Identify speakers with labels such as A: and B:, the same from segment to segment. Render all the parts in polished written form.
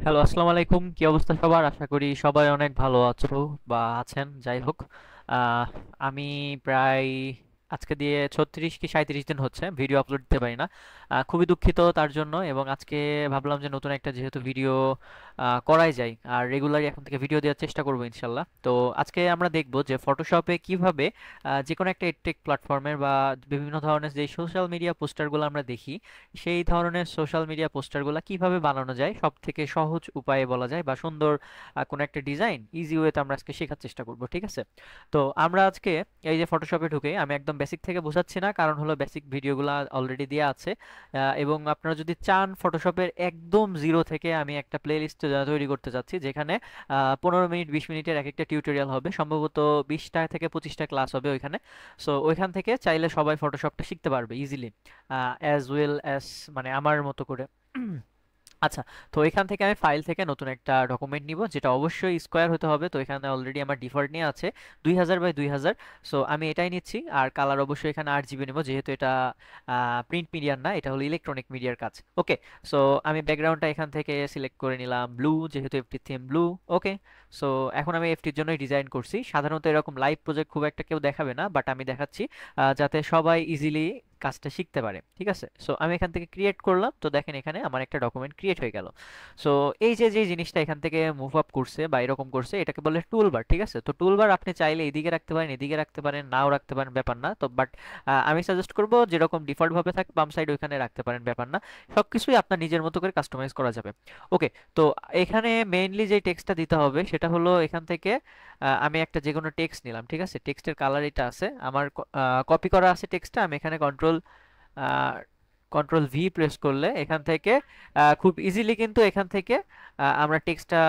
A: Hello, আসসালামু আলাইকুম। কি অবস্থা সবার? আশা করি সবাই অনেক ভালো আছো বা আছেন। যাই হোক, আহ, আমি প্রায় আজকে দিয়ে 36 কি 37 দিন হচ্ছে ভিডিও আপলোড দিতে পারি না। খুবই দুঃখিত তার জন্য। এবং আজকে ভাবলাম যে নতুন একটা যেহেতু ভিডিও করাই যায়, আর রেগুলারই এখন থেকে ভিডিও দেওয়ার চেষ্টা করবো ইনশাল্লাহ। তো আজকে আমরা দেখব যে ফটোশপে কিভাবে যে কোনো একটা এডটেক প্ল্যাটফর্মের বা বিভিন্ন ধরনের যে সোশ্যাল মিডিয়া পোস্টারগুলো আমরা দেখি, সেই ধরনের সোশ্যাল মিডিয়া পোস্টারগুলো কিভাবে বানানো যায় সব থেকে সহজ উপায়ে বলা যায়, বা সুন্দর কোনো একটা ডিজাইন ইজি ওয়েতে আমরা আজকে শেখার চেষ্টা করব, ঠিক আছে? তো আমরা আজকে এই যে ফটোশপে ঢুকে আমি একদম বেসিক থেকে বোঝাচ্ছি না, কারণ হলো বেসিক ভিডিওগুলো অলরেডি দেওয়া আছে। এবং আপনারা যদি চান ফটোশপের একদম জিরো থেকে, আমি একটা প্লেলিস্ট তৈরি করতে চাচ্ছি যেখানে 15 মিনিট 20 মিনিটের এক একটা টিউটোরিয়াল হবে, সম্ভবত 20টা থেকে 25টা ক্লাস হবে ওইখানে। সো ওইখান থেকে চাইলে সবাই ফটোশপটা শিখতে পারবে ইজিলি, অ্যাজ ওয়েল অ্যাজ মানে আমার মতো করে। আচ্ছা, তো এখান থেকে আমি ফাইল থেকে নতুন একটা ডকুমেন্ট নিব, যেটা অবশ্যই স্কোয়ার হতে হবে। তো এখানে অলরেডি আমার ডিফল্ট নিয়ে আছে 2000 বাই 2000। সো আমি এটাই নিচ্ছি। আর কালার অবশ্যই এখানে 8 জিবি নেব, যেহেতু এটা প্রিন্ট মিডিয়ার না, এটা হলো ইলেকট্রনিক মিডিয়ার কাজ। ওকে, সো আমি ব্যাকগ্রাউন্ডটা এখান থেকে সিলেক্ট করে নিলাম ব্লু, যেহেতু এফটি থিম ব্লু। ওকে, সো এখন আমি এফটির জন্যই ডিজাইন করছি। সাধারণত এরকম লাইভ প্রজেক্ট খুব একটা কেউ দেখাবে না, বাট আমি দেখাচ্ছি যাতে সবাই ইজিলি কাজটা শিখতে পারে, ঠিক আছে? সো আমি এখান থেকে ক্রিয়েট করলাম। তো দেখেন এখানে আমার একটা ডকুমেন্ট ক্রিয়েট হয়ে গেল। সো এই যে যে জিনিসটা এখান থেকে মুভ আপ করছে বা এরকম করছে, এটাকে বলে টুলবার, ঠিক আছে? তো টুলবার আপনি চাইলে এদিকে রাখতে পারেন, এদিকে রাখতে পারেন, নাও রাখতে পারেন, ব্যাপার না। তো বাট আমি সাজেস্ট করব যেরকম ডিফল্ট ভাবে থাকে বাম সাইড ওইখানে রাখতে পারেন, ব্যাপার না। সবকিছুই আপনার নিজের মতো করে কাস্টমাইজ করা যাবে। ওকে, তো এখানে মেইনলি যে টেক্সটটা দিতে হবে সেটা হলো এখান থেকে আমি একটা যে কোনো টেক্সট নিলাম, ঠিক আছে? টেক্সটের কালার এটা আছে আমার, কপি করা আছে টেক্সটটা। আমি এখানে কন্ট্রোল ভি প্রেস করলে এখান থেকে খুব ইজিলি কিন্তু এখান থেকে আমরা টেক্সটটা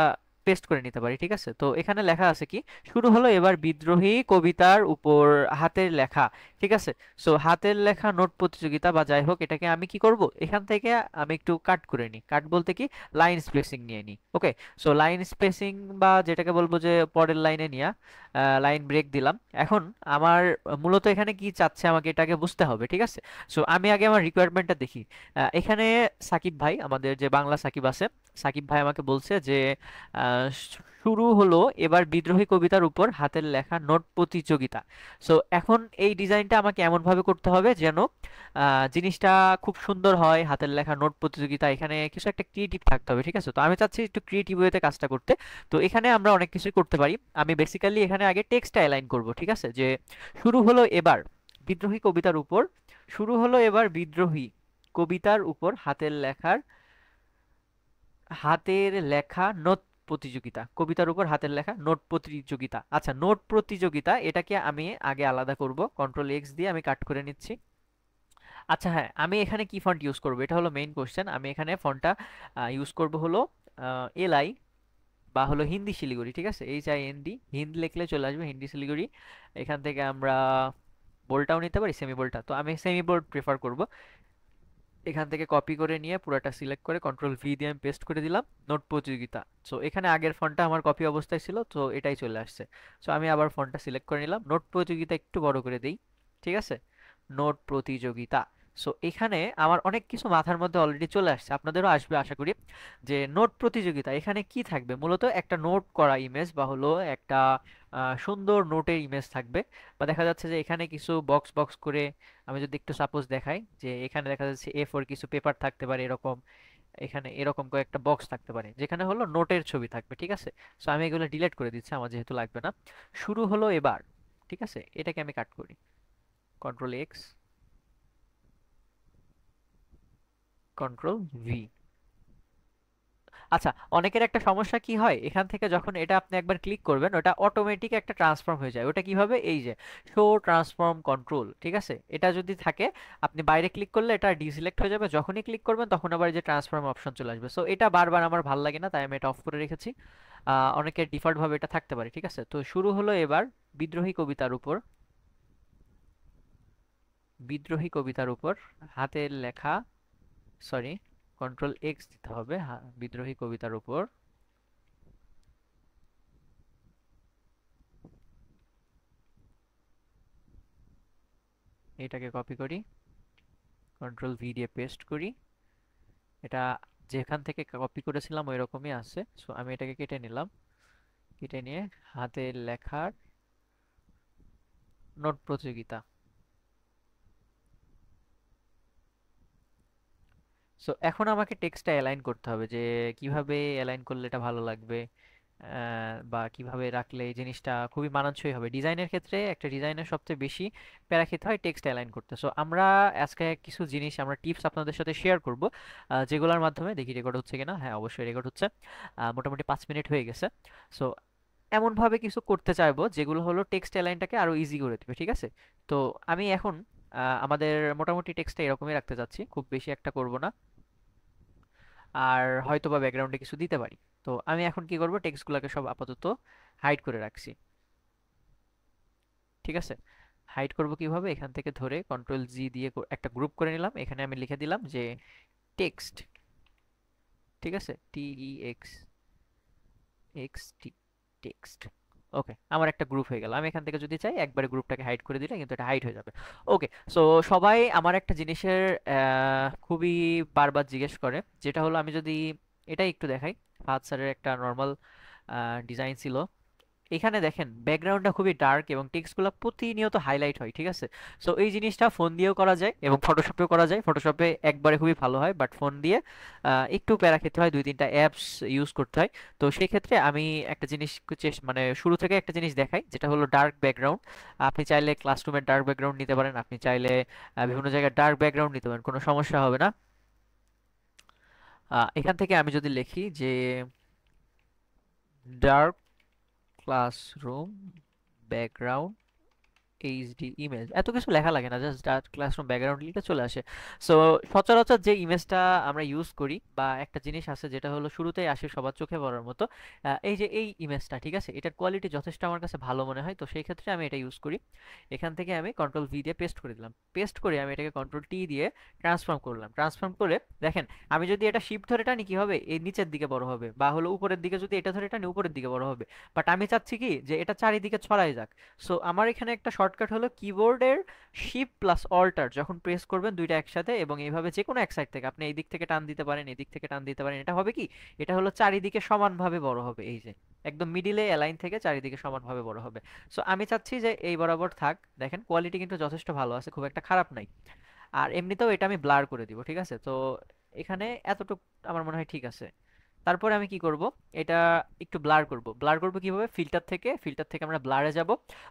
A: পেস্ট করে নিতে পারি, ঠিক আছে? তো এখানে লেখা আছে কি, শুরু হলো এবার বিদ্রোহী কবিতার উপর হাতের লেখা, ঠিক আছে? সো হাতের লেখা নোট প্রতিযোগিতা বা যাই হোক, এটাকে আমি কি করব, এখান থেকে আমি একটু কাট করে নিই। কাট বলতে কি, লাইন স্পেসিং নিয়ে নিই। ওকে, সো লাইন স্পেসিং বা যেটাকে বলবো যে পরের লাইনে নিয়ে লাইন ব্রেক দিলাম। এখন আমার মূলত এখানে কি চাচ্ছে আমাকে এটাকে বুঝতে হবে, ঠিক আছে? সো আমি আগে আমার রিকোয়ারমেন্টটা দেখি। এখানে সাকিব ভাই, আমাদের যে বাংলা সাকিব আছে, সাকিব ভাই আমাকে বলছে যে শুরু হলো এবার বিদ্রোহী কবিতার উপর হাতের লেখা নোট প্রতিযোগিতা। সো এখন এই ডিজাইনটা আমাকে এমন ভাবে করতে হবে যেন জিনিসটা খুব সুন্দর হয়। হাতের লেখা নোট প্রতিযোগিতা, এখানে কিছু একটা ক্রিয়েটিভ থাকতে হবে, ঠিক আছে? তো আমি চাচ্ছি একটু ক্রিয়েটিভ ওয়েতে কাজটা করতে। তো এখানে আমরা অনেক কিছুই করতে পারি। আমি বেসিক্যালি এখানে আগে টেক্সটটা অ্যালাইন করব, ঠিক আছে? যে শুরু হলো এবার বিদ্রোহী কবিতার উপর, শুরু হলো এবার বিদ্রোহী কবিতার উপর হাতের লেখা নোট প্রতিযোগিতা, কবিতার উপর হাতের লেখা নোট প্রতিযোগিতা। আচ্ছা, নোট প্রতিযোগিতা এটাকে আমি আগে আলাদা করব, কন্ট্রোল এক্স দিয়ে আমি কাট করে নিচ্ছি। আচ্ছা হ্যাঁ, আমি এখানে কি ফন্ট ইউজ করব, এটা হলো মেইন কোশ্চেন। আমি এখানে ফন্টটা ইউজ করব হলো এলআই, বা হলো হিন্দি শিলিগুড়ি, ঠিক আছে? HIND, হিন্দ লিখলে চলে আসবে হিন্দি শিলিগুড়ি। এখান থেকে আমরা বোল্ডটাও নিতে পারি, সেমি বোল্ডটা। তো আমি সেমি বোল্ড প্রেফার করব। এখান থেকে কপি করে নিয়ে পুরোটা সিলেক্ট করে কন্ট্রোল ভি দিয়ে আমি পেস্ট করে দিলাম, নোট প্রতিযোগিতা। সো এখানে আগের ফন্টটা আমার কপি অবস্থায় ছিল, তো এটাই চলে আসছে। সো আমি আবার ফন্টটা সিলেক্ট করে নিলাম, নোট প্রতিযোগিতা একটু বড় করে দেই, ঠিক আছে? নোট প্রতিযোগিতা। সো এখানে আমার অনেক কিছু মাথার মধ্যে অলরেডি চলে আসছে, আপনাদেরও আসবে আশা করি। যে নোট প্রতিযোগিতা এখানে কি থাকবে, মূলত একটা নোট করা ইমেজ বা হলো একটা সুন্দর নোটের ইমেজ থাকবে। বা দেখা যাচ্ছে যে এখানে কিছু বক্স বক্স করে, আমি যদি একটু সাপোজ দেখাই, যে এখানে দেখা যাচ্ছে A4 কিছু পেপার থাকতে পারে এরকম। এখানে এরকম কয়েকটা বক্স থাকতে পারে যেখানে হলো নোটের ছবি থাকবে, ঠিক আছে? সো আমি এগুলো ডিলিট করে দিচ্ছি, আমার যেহেতু লাগবে না। শুরু হলো এবার, ঠিক আছে? এটাকে আমি কাট করি, কন্ট্রোল এক্স, কন্ট্রোল ভি। আচ্ছা, অনেকের একটা সমস্যা কি হয়, এখান থেকে যখন এটা আপনি একবার ক্লিক করবেন ওটা অটোমেটিক একটা ট্রান্সফর্ম হয়ে যায়। ওটা কিভাবে, এই যে শো ট্রান্সফর্ম কন্ট্রোল, ঠিক আছে? এটা যদি থাকে, আপনি বাইরে ক্লিক করলে এটা ডিসিলেক্ট হয়ে যাবে, যখনই ক্লিক করবেন তখন আবার এই যে ট্রান্সফর্ম অপশন চলে আসবে। সো এটা বারবার আমার ভাল লাগে না, তাই আমি এটা অফ করে রেখেছি। অনেকের ডিফল্ট ভাবে এটা থাকতে পারে, ঠিক আছে? তো শুরু হলো এবার বিদ্রোহী কবিতার উপর, বিদ্রোহী কবিতার উপর হাতের লেখা, সরি, কন্ট্রোল এক্স দিতে হবে, বিদ্রোহী কবিতার উপর। এটাকে কপি করি, কন্ট্রোল ভি দিয়ে পেস্ট করি। এটা যেখান থেকে কপি করেছিলাম ওই রকমই আছে। সো আমি এটাকে কেটে নিলাম, কেটে নিয়ে হাতে লেখার নোট প্রতিযোগিতা। সো এখন আমাকে টেক্সটটা অ্যালাইন করতে হবে যে কিভাবে অ্যালাইন করলে এটা ভালো লাগবে, বা কিভাবে রাখলে এই জিনিসটা খুবই মানানসই হবে। ডিজাইনের ক্ষেত্রে একটা ডিজাইনের সবচেয়ে বেশি প্যারা খেতে হয় টেক্সট অ্যালাইন করতে। সো আমরা আজকে কিছু জিনিস আমরা টিপস আপনাদের সাথে শেয়ার করব, যেগুলোর মাধ্যমে দেখি রেকর্ড হচ্ছে কিনা। হ্যাঁ, অবশ্যই রেকর্ড হচ্ছে। মোটামুটি 5 মিনিট হয়ে গেছে। সো এমনভাবে কিছু করতে চাইবো যেগুলো হলো টেক্সট অ্যালাইনটাকে আরো ইজি করে দেবে, ঠিক আছে? তো আমি এখন আমাদের মোটামুটি টেক্সটটা এরকমই রাখতে চাচ্ছি, খুব বেশি একটা করব না। আর হয়তো বা ব্যাকগ্রাউন্ডে কিছু দিতে পারি। তো আমি এখন কি করব, টেক্সটগুলোকে সব আপাতত হাইড করে রাখছি, ঠিক আছে? হাইড করব কিভাবে, এখান থেকে ধরে কন্ট্রোল জি দিয়ে একটা গ্রুপ করে নিলাম। এখানে আমি লিখে দিলাম যে টেক্সট, ঠিক আছে? টি ই এক্স এক্স টি, টেক্সট। ওকে, আমার একটা গ্রুপ হয়ে গেল। আমি এখান থেকে যদি চাই একবারে গ্রুপটাকে হাইড করে দিলে কিন্তু এটা হাইড হয়ে যাবে। ওকে। সো সবাই আমার একটা জিনিসের খুবই বারবার জিজ্ঞেস করে, যেটা হলো আমি যদি এটাই একটু দেখাই। ফাহাদ স্যারের একটা নর্মাল ডিজাইন ছিল। এখানে দেখেন ব্যাকগ্রাউন্ডটা খুবই ডার্ক এবং টেক্সটগুলো প্রতিনিয়ত হাইলাইট হয়, ঠিক আছে? সো এই জিনিসটা ফোন দিয়েও করা যায় এবং ফটোশপেও করা যায়। ফটোশপে একবারে খুবই ভালো হয়, বাট ফোন দিয়ে একটু প্যারা খেতে হয়, 2-3টা অ্যাপস ইউজ করতে হয়। তো সেই ক্ষেত্রে আমি একটা জিনিস মানে শুরু থেকে একটা জিনিস দেখাই, যেটা হলো ডার্ক ব্যাকগ্রাউন্ড। আপনি চাইলে ক্লাসরুমের ডার্ক ব্যাকগ্রাউন্ড নিতে পারেন, আপনি চাইলে বিভিন্ন জায়গায় ডার্ক ব্যাকগ্রাউন্ড নিতে পারেন, কোনো সমস্যা হবে না। এখান থেকে আমি যদি লিখি যে dark classroom background HD image, এত কিছু লেখা লাগে না, জাস্ট ডার্ক ক্লাসরুম ব্যাকগ্রাউন্ড লিখে চলে আসে। সো সচরাচর যে ইমেজটা আমরা ইউজ করি বা একটা জিনিস আছে যেটা হলো শুরুতেই আসে সবার চোখে পড়ার মতো, এই যে এই ইমেজটা, ঠিক আছে? এটার কোয়ালিটি যথেষ্ট আমার কাছে ভালো মনে হয়, তো সেই ক্ষেত্রে আমি এটা ইউজ করি। এখান থেকে আমি কন্ট্রোল ভি দিয়ে পেস্ট করে দিলাম। পেস্ট করে আমি এটাকে কন্ট্রোল টি দিয়ে ট্রান্সফর্ম করলাম। ট্রান্সফর্ম করে দেখেন, আমি যদি এটা শিফট ধরে টানি কি হবে, এই নিচের দিকে বড় হবে, বা হলো উপরের দিকে যদি এটা ধরে টানি উপরের দিকে বড় হবে। বাট আমি চাচ্ছি কি যে এটা চারিদিকে ছড়াই যাক। সো আমার এখানে একটা শর্টকাট হলো কিবোর্ডের শিফট প্লাস অল্টার যখন প্রেস করবেন দুইটা একসাথে, এবং এইভাবে যে কোনো এক সাইড থেকে আপনি এই দিক থেকে টান দিতে পারেন, এই দিক থেকে টান দিতে পারেন। এটা হবে কি, এটা হলো চারিদিকে সমানভাবে বড় হবে, এই যে একদম মিডিলে অ্যালাইন থেকে চারিদিকে সমানভাবে বড় হবে। সো আমি চাচ্ছি যে এই বরাবর থাক। দেখেন কোয়ালিটি কিন্তু যথেষ্ট ভালো আছে, খুব একটা খারাপ নাই। আর এমনিতেও এটা আমি ব্লার করে দিব, ঠিক আছে? তো এখানে এতটুকু আমার মনে হয় ঠিক আছে। তারপরে আমি কি করব, এটা একটু ব্লার করব। ব্লার করব কিভাবে, ফিল্টার থেকে আমরা ব্লারে যাব।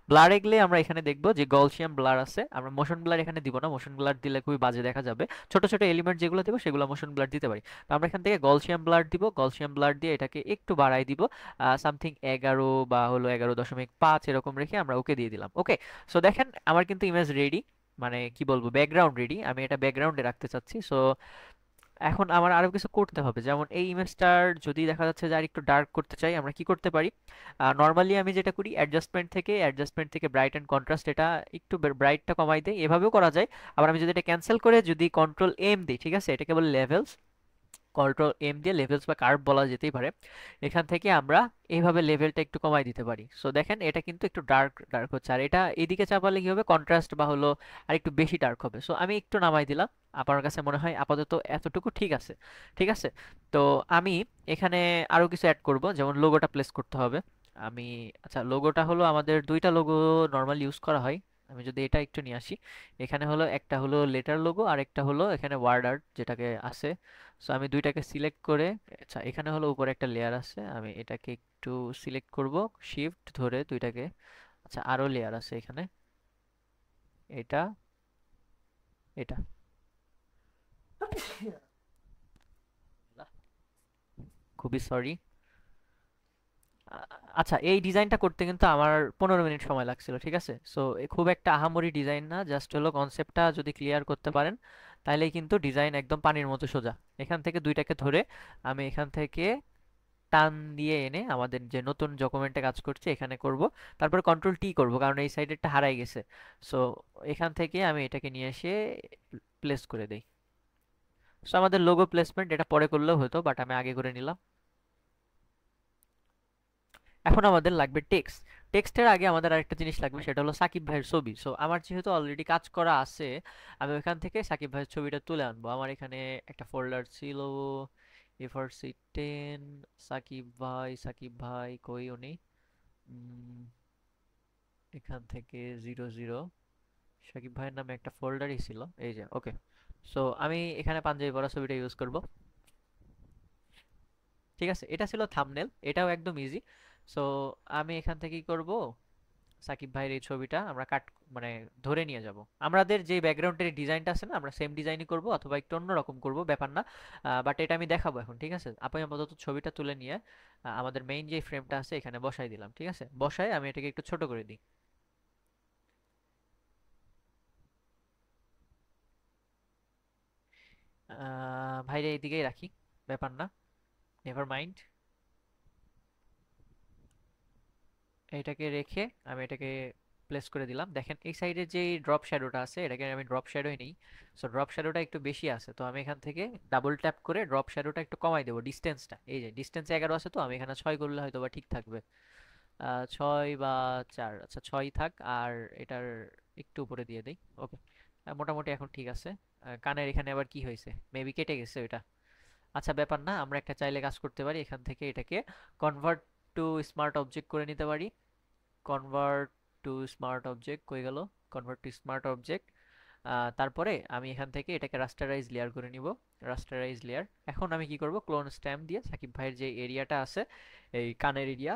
A: ব্লারে গেলে আমরা এখানে দেখব যে গলসিয়ান ব্লার আছে। আমরা মোশন ব্লার এখানে দিব না, মোশন ব্লার দিলে খুবই বাজে দেখা যাবে। ছোট ছোট এলিমেন্ট যেগুলো দেবো সেগুলো মোশন ব্লার দিতে পারি। তো আমরা এখান থেকে গলসিয়ান ব্লার দিব। গলসিয়ান ব্লার দিয়ে এটাকে একটু বাড়াই দিব, সামথিং 11 বা হলো 11.5 এরকম রেখে আমরা ওকে দিয়ে দিলাম। ওকে। সো দেখেন আমার কিন্তু ইমেজ রেডি, মানে কি বলবো, ব্যাকগ্রাউন্ড রেডি। আমি এটা ব্যাকগ্রাউন্ডে রাখতে চাচ্ছি। সো এখন আমার আরো কিছু করতে হবে, যেমন এই ইমেজটার যদি দেখা যাচ্ছে যে আর একটু ডার্ক করতে চাই, আমরা কি করতে পারি? নর্মালি আমি যেটা করি, অ্যাডজাস্টমেন্ট থেকে ব্রাইট অ্যান্ড কন্ট্রাস্ট, এটা একটু ব্রাইটটা কমাই দেই, এভাবেও করা যায়। আবার আমি যদি এটা ক্যান্সেল করে যদি কন্ট্রোল এম দিই, ঠিক আছে? এটাকে বলে লেভেলস। কন্ট্রোল এম দিয়ে লেভেলস বা কার্ভ বলা যেতেই পারে। এখান থেকে আমরা এইভাবে লেভেলটা একটু কমাই দিতে পারি। সো দেখেন এটা কিন্তু একটু ডার্ক ডার্ক হচ্ছে, আর এটা এদিকে চাপালে কি হবে, কন্ট্রাস্ট বা হলো আর একটু বেশি ডার্ক হবে। সো আমি একটু নামাই দিলাম। আপনার কাছে মনে হয় আপাতত এতটুকু ঠিক আছে? ঠিক আছে। তো আমি এখানে আরো কিছু অ্যাড করব, যেমন লোগোটা প্লেস করতে হবে। আমি, আচ্ছা, লোগোটা হলো আমাদের দুইটা লোগো নর্মাল ইউজ করা হয়। আমি যদি এটা একটু নিয়ে আসি, এখানে হলো একটা হলো লেটার লোগো আর একটা হলো এখানে ওয়ার্ড আর্ট যেটাকে আছে। সো আমি দুইটাকে সিলেক্ট করে, আচ্ছা, এখানে হলো উপরে একটা লেয়ার আছে, আমি এটাকে একটু সিলেক্ট করব, শিফট ধরে দুইটাকে। আচ্ছা, আরো লেয়ার আছে এখানে, এটা, এটা। খুবই সরি। আচ্ছা, এই ডিজাইনটা করতে কিন্তু আমার 15 মিনিট সময় লাগছিল, ঠিক আছে? সো খুব একটা আহামরি ডিজাইন না, জাস্ট হলো কনসেপ্টটা যদি ক্লিয়ার করতে পারেন তাহলেই কিন্তু ডিজাইন একদম পানির মতো সোজা। এখান থেকে দুইটাকে ধরে আমি এখান থেকে টান দিয়ে এনে আমাদের যে নতুন ডকুমেন্টে কাজ করছি এখানে করব। তারপর কন্ট্রোল টি করব, কারণ এই সাইডেরটা হারাই গেছে। সো এখান থেকে আমি এটাকে নিয়ে এসে প্লেস করে দেই। সো আমাদের লোগো প্লেসমেন্ট এটা পরে করলেও হতো, বাট আমি আগে করে নিলাম। এখন আমাদের লাগবে টেক্সট। টেক্সটের আগে আমাদের আরেকটা জিনিস লাগবে, সেটা হলো সাকিব ভাইয়ের ছবি। সো আমার যেহেতু অলরেডি কাজ করা আছে, আমি ওইখান থেকে সাকিব ভাইয়ের ছবিটা তুলে আনবো। আমার এখানে একটা ফোল্ডার ছিল, A4 sheet 10, সাকিব ভাই কই উনি? উম, এখান থেকে 00, সাকিব ভাইয়ের নামে একটা ফোল্ডারই ছিল, এই যে, ওকে। সো আমি এখানে পাঞ্জাবি পরা ছবিটা ইউজ করব। ঠিক আছে, এটা ছিল থাম্বনেল, এটাও একদম ইজি। সো আমি এখান থেকে কি করব, সাকিব ভাইয়ের এই ছবিটা আমরা কাট, মানে ধরে নিয়ে যাব। আমাদের যে ব্যাকগ্রাউন্ডের ডিজাইনটা আছে না, আমরা সেম ডিজাইনই করব অথবা একটু অন্যরকম করব, ব্যাপার না। বাট এটা আমি দেখাবো এখন, ঠিক আছে? আপনি আপাতত ছবিটা তুলে নিয়ে আমাদের মেইন যে ফ্রেমটা আছে এখানে বসাই দিলাম, ঠিক আছে? বসায় আমি এটাকে একটু ছোট করে দিই। ভাইরে এইদিকেই রাখি, ব্যাপার না, নেভার মাইন্ড। এটাকে রেখে আমি এটাকে প্লেস করে দিলাম। দেখেন এই সাইডে যে ড্রপ শ্যাডোটা আছে, এটাকে আমি ড্রপ শ্যাডোই নেই। সো ড্রপ শ্যাডোটা একটু বেশি আছে, তো আমি এখান থেকে ডাবল ট্যাপ করে ড্রপ শ্যাডোটা একটু কমাই দেবো, ডিস্টেন্সটা। এই যে ডিস্টেন্স 11 আছে, তো আমি এখানে 6 করলে হয়তো বা ঠিক থাকবে। 6 বা 4, আচ্ছা 6 থাক। আর এটার একটু উপরে দিয়ে দেই, ওকে। মোটামুটি এখন ঠিক আছে। কানের এখানে আবার কি হয়েছে, মেবি কেটে গেছে ওইটা। আচ্ছা ব্যাপার না, আমরা একটা চাইলে কাজ করতে পারি, এখান থেকে এটাকে কনভার্ট টু স্মার্ট অবজেক্ট করে নিতে পারি। কনভার্ট টু স্মার্ট অবজেক্ট কই গেল? Convert to smart object. তারপরে আমি এখান থেকে এটাকে রাস্টারাইজ লেয়ার করে নিব। Rasterise layer. এখন আমি কি করব, ক্লোন স্ট্যাম্প দিয়ে সাকিব ভাইয়ের যে এরিয়াটা আছে, এই কানের এরিয়া,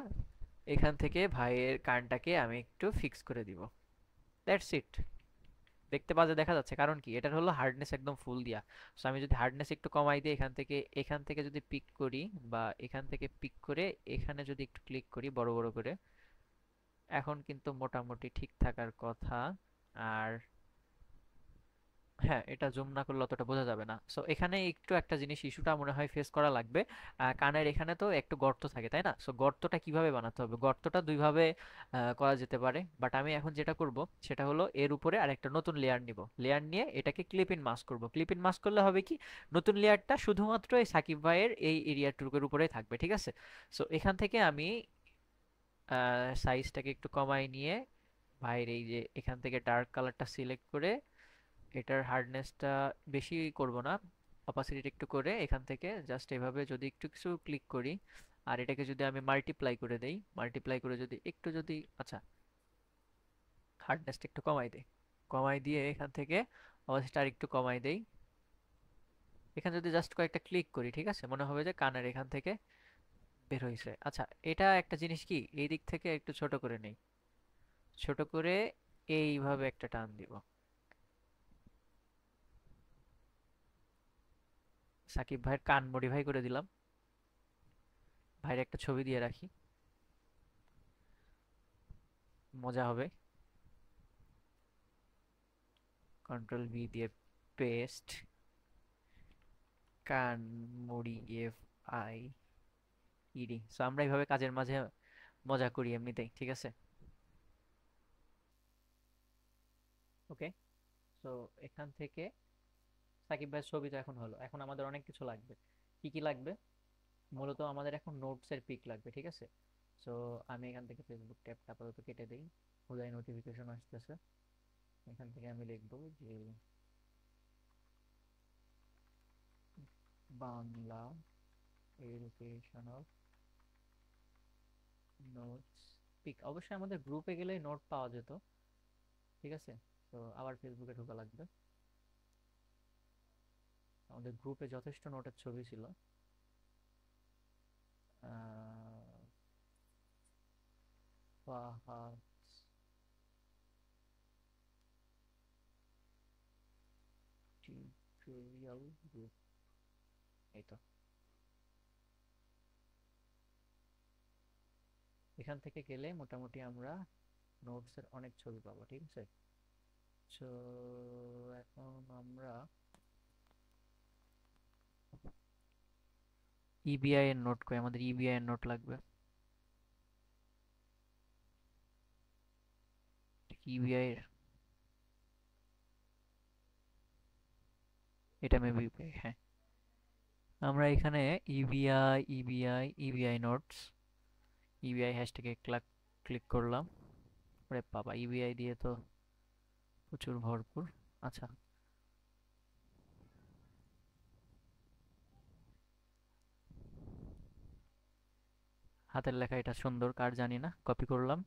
A: এখান থেকে ভাইয়ের কানটাকে আমি একটু ফিক্স করে দিব। That's it. দেখতে বাজে দেখা যাচ্ছে, কারণ কি, এটার হলো হার্ডনেস একদম ফুল দিয়া। সো আমি যদি হার্ডনেস একটু কমাই দিই, এখান থেকে যদি পিক করি, বা এখান থেকে পিক করে এখানে যদি একটু ক্লিক করি বড় বড় করে, এখন কিন্তু মোটামুটি ঠিক থাকার কথা। আর হ্যাঁ, এটা জুম না করলে অতটা বোঝা যাবে না। সো এখানে একটু একটা জিনিস ইস্যুটা মনে হয় ফেস করা লাগবে। কানের এখানে তো একটু গর্ত থাকে, তাই না? সো গর্তটা কিভাবে বানাতে হবে, গর্তটা দুইভাবে করা যেতে পারে। বাট আমি এখন যেটা করব সেটা হলো এর উপরে আরেকটা নতুন লেয়ার নিব। লেয়ার নিয়ে এটাকে ক্লিপ ইন মাস্ক করব। ক্লিপ ইন মাস্ক করলে হবে কি, নতুন লেয়ারটা শুধুমাত্র এই সাকিব ভাইয়ের এই এরিয়াটুকুর উপরেই থাকবে, ঠিক আছে? সো এখান থেকে আমি সাইজটাকে একটু কমাই নিয়ে ভাইয়ের এই যে এখান থেকে ডার্ক কালারটা সিলেক্ট করে, এটার হার্ডনেসটা বেশি করব না, অপাসিটিটা একটু করে এখান থেকে জাস্ট এভাবে যদি একটু কিছু ক্লিক করি, আর এটাকে যদি আমি মাল্টিপ্লাই করে দেই, মাল্টিপ্লাই করে যদি একটু যদি, আচ্ছা, হার্ডনেসটা একটু কমাই দেই, কমাই দিয়ে এখান থেকে অপাসিটিটা আর একটু কমাই দেই। এখানে যদি জাস্ট কয়েকটা ক্লিক করি, ঠিক আছে, মনে হবে যে কানের এখান থেকে বের হয়েছে। আচ্ছা, এটা একটা জিনিস কি, এই দিক থেকে একটু ছোট করে নেই, ছোট করে এইভাবে একটা টান দিব। সাকিব ভাইয়ের কান মডিফাই করে দিলাম, ভাইয়ের একটা ছবি দিয়ে রাখি, মজা হবে। কন্ট্রোল ভি দিয়ে পেস্ট, কান মুড়ি এফ আই ইডি। সো আমরা এইভাবে কাজের মাঝে মজা করি এমনিতেই, ঠিক আছে? ওকে। সো এখান থেকে সাকিব ভাইয়ের ছবি তো এখন হলো, এখন আমাদের অনেক কিছু লাগবে। কি কি লাগবে? মূলত আমাদের এখন নোটস এর পিক লাগবে, ঠিক আছে? সো আমি এখান থেকে ফেসবুক ট্যাবটা আপাতত কেটে দিই, হুদাই নোটিফিকেশন আসতেছে। এখান থেকে আমি লিখবো যে বাংলা এডুকেশনাল নোটস পিক। অবশ্যই আমাদের গ্রুপে গেলে নোট পাওয়া যেত, ঠিক আছে? তো আবার ফেসবুকে ঢোকা লাগবে। আমাদের গ্রুপে যথেষ্ট নোটের ছবি ছিল। ফাহাদ টিউটোরিয়াল গ্রুপ, এই তো। এখান থেকে গেলে মোটামুটি আমরা নোটসের অনেক ছবি পাবো, ঠিক আছে? তো এখন আমরা ইবিআই এর নোট কই, আমাদের ইবিআই এর নোট লাগবে। ইবিআই এর, এটা মেবি, হ্যাঁ। আমরা এখানে ইবিআই নোটস, ইবিআই হ্যাশট্যাগে ক্লিক করলাম। ওরে বাবা, ইবিআই দিয়ে তো প্রচুর ভরপুর। আচ্ছা, হাতের লেখা এটা সুন্দর, কার জানি না। কপি করলাম,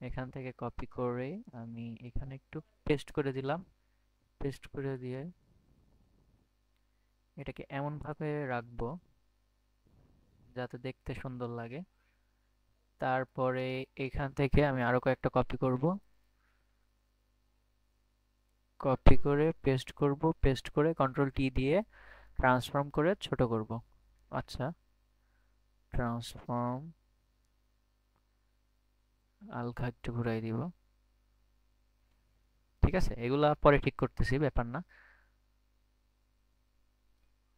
A: এখান থেকে কপি করে আমি এখানে একটু পেস্ট করে দিলাম। পেস্ট করে দিয়ে এটাকে এমন ভাবে রাখবো যাতে দেখতে সুন্দর লাগে। তারপরে এখান থেকে আমি আরো কয়েকটা কপি করব। কপি করে পেস্ট করব, পেস্ট করে কন্ট্রোল টি দিয়ে ট্রান্সফর্ম করে ছোট করব। আচ্ছা, ট্রান্সফর্ম হালকা একটু ঘুরাই দিব। ঠিক আছে, এগুলা পরে ঠিক করতেছি, ব্যাপার না।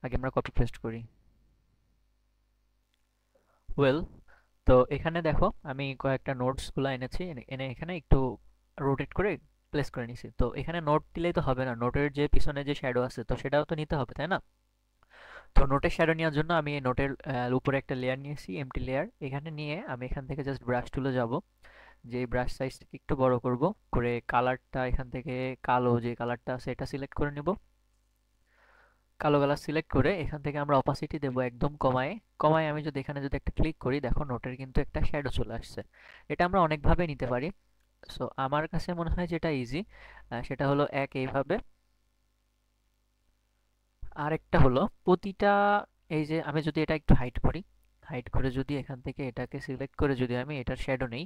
A: আগে আমরা কপি পেস্ট করি। ওয়েল, তো এখানে দেখো আমি কয়েকটা নোটস গুলা এনেছি, এনে এখানে একটু রোটেট করে প্লেস করে নিছি। তো এখানে নোট দিলেই তো হবে না, নোটের যে পিছনে যে শ্যাডো আছে তো সেটাও তো নিতে হবে, তাই না? তো নোটের শ্যাডো নেওয়ার জন্য আমি এই নোটের উপরে একটা লেয়ার নিয়েছি, এমটি লেয়ার। এখানে নিয়ে আমি এখান থেকে জাস্ট ব্রাশ টুলে যাব, যে ব্রাশ সাইজটাকে একটু বড় করব, করে কালারটা এখান থেকে কালো যে কালারটা আছে এটা সিলেক্ট করে নিব। কালো কালার সিলেক্ট করে এখান থেকে আমরা অপাসিটি দেবো একদম কমায়। কমায় আমি যদি এখানে যদি একটা ক্লিক করি, দেখো নোটের কিন্তু একটা শ্যাডো চলে আসছে। এটা আমরা অনেকভাবে নিতে পারি। সো আমার কাছে মনে হয় যেটা ইজি সেটা হলো এক এইভাবে, আরেকটা হলো প্রতিটা, এই যে আমি যদি এটা একটু হাইড করি, হাইড করে যদি এখান থেকে এটাকে সিলেক্ট করে যদি আমি এটার শ্যাডো নেই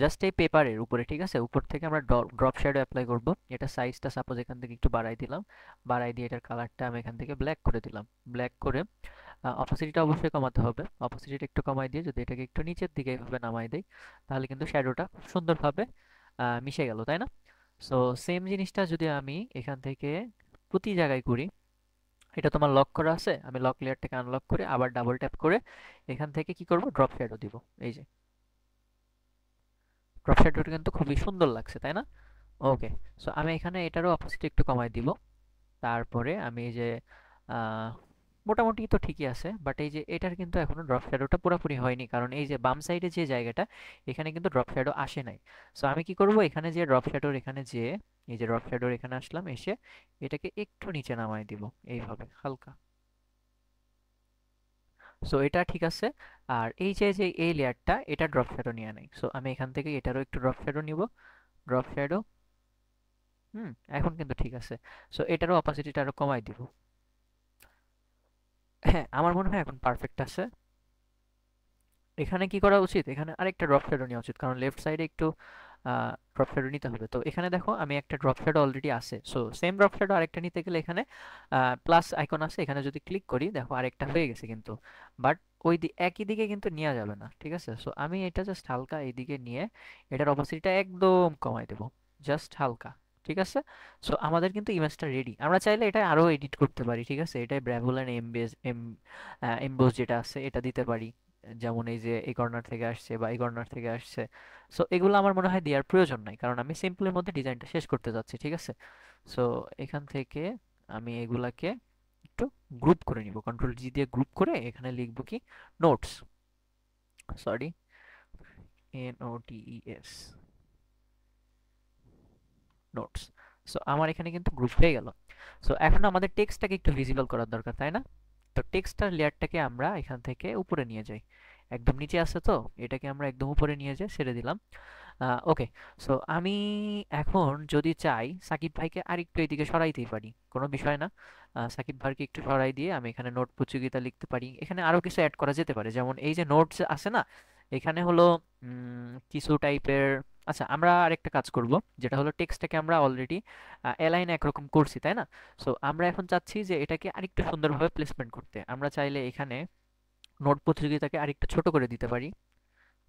A: জাস্ট এই পেপারের উপরে, ঠিক আছে, উপর থেকে আমরা ড্রপ শ্যাডো অ্যাপ্লাই করব। এটা সাইজটা সাপোজ এখান থেকে একটু বাড়াই দিলাম, বাড়াই দিয়ে এটার কালারটা আমি এখান থেকে ব্ল্যাক করে দিলাম। ব্ল্যাক করে অপাসিটিটা অবশ্যই কমাতে হবে, অপাসিটিটা একটু কমাই দিয়ে যদি এটাকে একটু নিচের দিকে এইভাবে নামাই দেই, তাহলে কিন্তু শ্যাডোটা খুব সুন্দরভাবে মিশে গেল, তাই না? সো সেম জিনিসটা যদি আমি এখান থেকে প্রতি জায়গায় করি, এটা তোমার লক করা আছে, আমি লক লেয়ারটাকে আনলক করে আবার ডাবল ট্যাপ করে এখান থেকে কি করব, ড্রপ শ্যাডো দিব। এই যে ড্রপ শ্যাডোটা কিন্তু খুবই সুন্দর লাগছে, তাই না? ওকে, সো আমি এখানে এটারও অপাসিটি একটু কমাই দিব। তারপরে আমি এই যে আহ, মোটামুটি তো ঠিকই আছে, বাট এই যে এটার কিন্তু এখনো ড্রপ শ্যাডোটা পুরোপুরি হয়নি, কারণ এই যে বাম সাইডে যে জায়গাটা এখানে কিন্তু ড্রপ শ্যাডো আসে নাই। সো আমি কি করব, এখানে যে ড্রপ শ্যাডোর এখানে যে, এই যে ড্রপ শ্যাডোর এখানে আসলাম, এসে এটাকে একটু নিচে নামাই দিব এইভাবে হালকা। সো এটা ঠিক আছে। আর এই যে যে এই লেয়ারটা এটা ড্রপ শ্যাডো নিয়ে নেই, সো আমি এখান থেকে এটারও একটু ড্রপ শ্যাডো নিব। ড্রপ শ্যাডো, এখন কিন্তু ঠিক আছে। সো এটারও অপাসিটিটা আরো কমাই দিব। হ্যাঁ, আমার মনে হয় এখন পারফেক্ট আছে। এখানে কি করা উচিত, এখানে আরেকটা ড্রপ শ্যাডো নেওয়া উচিত, কারণ লেফট সাইডে একটু ড্রপ শ্যাডো নিতে হবে। তো এখানে দেখো আমি একটা ড্রপ শ্যাডো অলরেডি আছে, সো সেম ড্রপ শ্যাডো আরেকটা নিতে গেলে এখানে প্লাস আইকন আছে, এখানে যদি ক্লিক করি দেখো আরেকটা হয়ে গেছে কিন্তু। বাট ওই একই দিকে কিন্তু নেওয়া যাবে না, ঠিক আছে? সো আমি এটা জাস্ট হালকা এইদিকে নিয়ে এটার অপাসিটিটা একদম কমাই দেবো, জাস্ট হালকা। ঠিক আছে, সো আমাদের কিন্তু ইমেজটা রেডি। আমরা চাইলে এটা আরো এডিট করতে পারি, ঠিক আছে? এটা ব্র্যাভুলান এমবোস যেটা আছে এটা দিতে পারি, যেমন এই যে এই কর্নার থেকে আসছে বা এই কর্নার থেকে আসছে। সো এগুলো আমার মনে হয় দেওয়ার প্রয়োজন নাই, কারণ আমি সিম্পলের মধ্যে ডিজাইনটা শেষ করতে যাচ্ছি, ঠিক আছে? সো এখান থেকে আমি এগুলাকে একটু গ্রুপ করে নিব, কন্ট্রোল জি দিয়ে গ্রুপ করে এখানে লিখবো কি, notes, sorry, NOTES, notes. So আমার এখানে কিন্তু গ্রুপ হয়ে গেল। সো এখন আমাদের টেক্সটটাকে একটু ভিজিবল করার দরকার, তাই না? তো টেক্সটার লেয়ারটাকে আমরা এখান থেকে উপরে নিয়ে যাই, একদম নিচে আছে তো, এটাকে আমরা একদম উপরে নিয়ে যাই, ছেড়ে দিলাম। ওকে, সো আমি এখন যদি চাই সাকিব ভাইকে আরেকটু এদিকে সরাইতেই পারি, কোনো বিষয় না। সাকিব ভাইকে একটু সরাই দিয়ে আমি এখানে নোট প্রতিযোগিতা লিখতে পারি, এখানে আরো কিছু অ্যাড করা যেতে পারে, যেমন এই যে নোটস আছে না, এখানে হলো কিছু টাইপের। আচ্ছা, আমরা আরেকটা কাজ করব, যেটা হলো টেক্সটটাকে আমরা অলরেডি অ্যালাইন একরকম করছি, তাই না? সো আমরা এখন চাচ্ছি যে এটাকে আরেকটু সুন্দরভাবে প্লেসমেন্ট করতে। আমরা চাইলে এখানে নোট প্রতিযোগিতাকে আরেকটু ছোট করে দিতে পারি,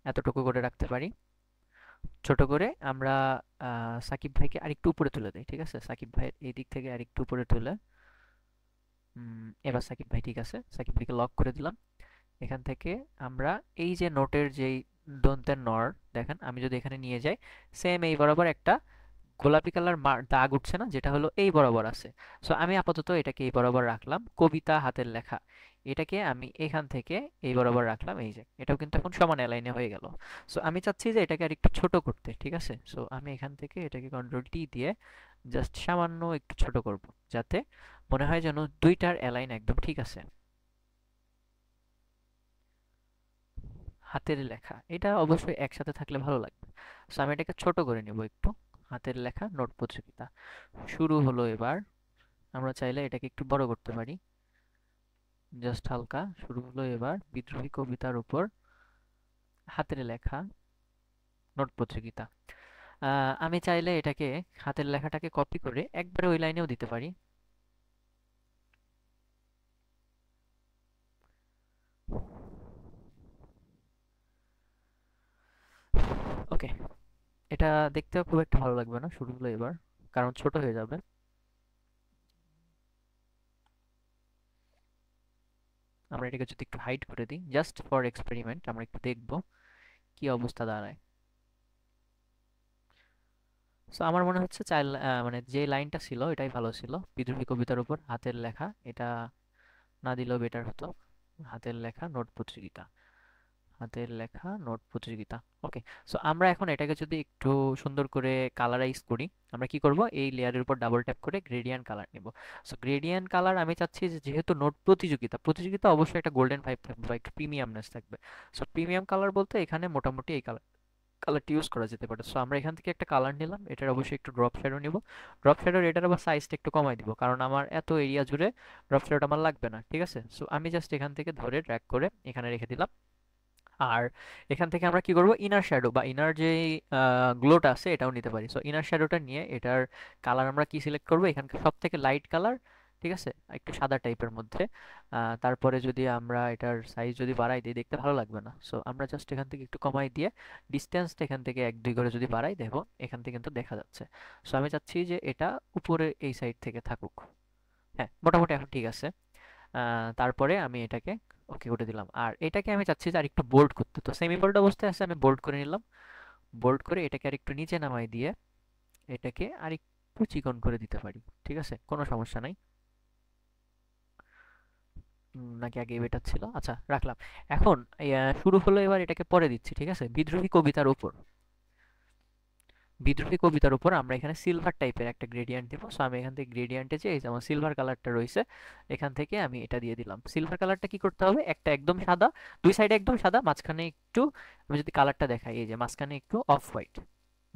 A: এতটুকু করে রাখতে পারি। ছোট করে আমরা সাকিব ভাইকে আরেকটু উপরে তুলে দেই, ঠিক আছে? সাকিব ভাইয়ের এই দিক থেকে আরেকটু উপরে তুলে, এবার সাকিব ভাই ঠিক আছে, সাকিব ভাইকে লক করে দিলাম। এখান থেকে আমরা এই যে নোটের যেই দন্তের নর, দেখেন আমি যদি এখানে নিয়ে যাই, সেম এই বরাবর একটা গোলাপি কালার দাগ উঠছে না, যেটা হলো এই বরাবর আছে। সো আমি আপাতত এটাকে এই বরাবর রাখলাম, কবিতা হাতের লেখা, এটাকে আমি এখান থেকে এই বরাবর রাখলাম। এই যে এটাও কিন্তু এখন সমান অ্যালাইনে হয়ে গেল। সো আমি চাচ্ছি যে এটাকে আর একটু ছোট করতে, ঠিক আছে? সো আমি এখান থেকে এটাকে কন্ট্রোল টি দিয়ে জাস্ট সামান্য একটু ছোট করব, যাতে মনে হয় যেন দুইটার অ্যালাইন একদম ঠিক আছে। হাতের লেখা এটা অবশ্যই একসাথে থাকলে ভালো লাগবে। সো আমি এটাকে ছোট করে নিব একটু। হাতের লেখা নোট প্রতিযোগিতা শুরু হলো এবার। আমরা চাইলে এটাকে একটু বড় করতে পারি, জাস্ট হালকা। শুরু হলো এবার বিদ্রোহী কবিতার উপর হাতের লেখা নোট প্রতিযোগিতা। আমি চাইলে এটাকে হাতের লেখাটাকে কপি করে একবারে ওই লাইনেও দিতে পারি। ওকে, এটা দেখতেও খুব একটা ভালো লাগবে না শুরু হলো এবার, কারণ ছোট হয়ে যাবে। আমরা এটাকে যদি একটু হাইড করে দিই জাস্ট ফর এক্সপেরিমেন্ট, আমরা একটু দেখব কি অবস্থা দাঁড়ায়। সো আমার মনে হচ্ছে মানে যে লাইনটা ছিল এটাই ভালো ছিল, বিদ্রোহী কবিতার উপর হাতের লেখা। এটা না দিলেও বেটার হতো। হাতের লেখা নোট প্রতিযোগিতা, হাতের লেখা নোট প্রতিযোগিতা। ওকে, সো আমরা এখন এটাকে যদি একটু সুন্দর করে কালারাইজ করি, আমরা কি করব, এই লেয়ারের উপর ডাবল ট্যাপ করে গ্রেডিয়েন্ট কালার নেব। সো গ্রেডিয়েন্ট কালার আমি চাচ্ছি যে যেহেতু নোট প্রতিযোগিতা, প্রতিযোগিতা অবশ্যই একটা গোল্ডেন ভাইব থাকবে বা একটু প্রিমিয়ামনেস থাকবে। সো প্রিমিয়াম কালার বলতে এখানে মোটামুটি এই কালারটি ইউজ করা যেতে পারে। সো আমরা এখান থেকে একটা কালার নিলাম, এটার অবশ্যই একটু ড্রপ শ্যাডো নিব। ড্রপ শ্যাডোর এটার আবার সাইজটা একটু কমাই দিব, কারণ আমার এত এরিয়া জুড়ে ড্রপ শ্যাডোটা আমার লাগবে না, ঠিক আছে। সো আমি জাস্ট এখান থেকে ধরে ড্র্যাগ করে এখানে রেখে দিলাম। আর এখান থেকে আমরা কি করব, ইনার শ্যাডো বা ইনার যে গ্লোটা আছে এটাও নিতে পারি। সো ইনার শ্যাডোটা নিয়ে এটার কালার আমরা কি সিলেক্ট করব, এখানকার সব থেকে লাইট কালার, ঠিক আছে, একটু সাদা টাইপের মধ্যে। তারপরে যদি আমরা এটার সাইজ যদি বাড়াই দিই দেখতে ভালো লাগবে না। সো আমরা জাস্ট এখান থেকে একটু কমাই দিয়ে ডিস্টেন্সটা এখান থেকে 1-2 করে যদি বাড়াই, দেখো এখান থেকে কিন্তু দেখা যাচ্ছে। সো আমি চাচ্ছি যে এটা উপরে এই সাইড থেকে থাকুক। হ্যাঁ, মোটামুটি এখন ঠিক আছে। তারপরে আমি এটাকে ওকে করে দিলাম। আর এটাকে আমি চাচ্ছি যে আরেকটু বোল্ড করতে, তো সেমি বোল্ড অবস্থায় আছে, আমি বোল্ড করে নিলাম। বোল্ড করে এটাকে আরেকটু নিচে নামাই দিয়ে এটাকে আরেকটু চিকন করে দিতে পারি, ঠিক আছে, কোনো সমস্যা নাই। নাকি আগে এটা ছিল, আচ্ছা রাখলাম। এখন শুরু হলো এবার, এটাকে পরে দিচ্ছি, ঠিক আছে, বিদ্রোহী কবিতার উপর। বিদ্রোহী কবিতার উপর আমরা এখানে সিলভার টাইপের একটা গ্রেডিয়েন্ট দেবো। সো আমি এখান থেকে গ্রেডিয়েন্টে যে এই যে আমার সিলভার কালারটা রয়েছে, এখান থেকে আমি এটা দিয়ে দিলাম। সিলভার কালারটা কি করতে হবে, একটা একদম সাদা, দুই সাইডে একদম সাদা, মাঝখানে একটু, আমি যদি কালারটা দেখাই, এই যে মাঝখানে একটু অফ হোয়াইট,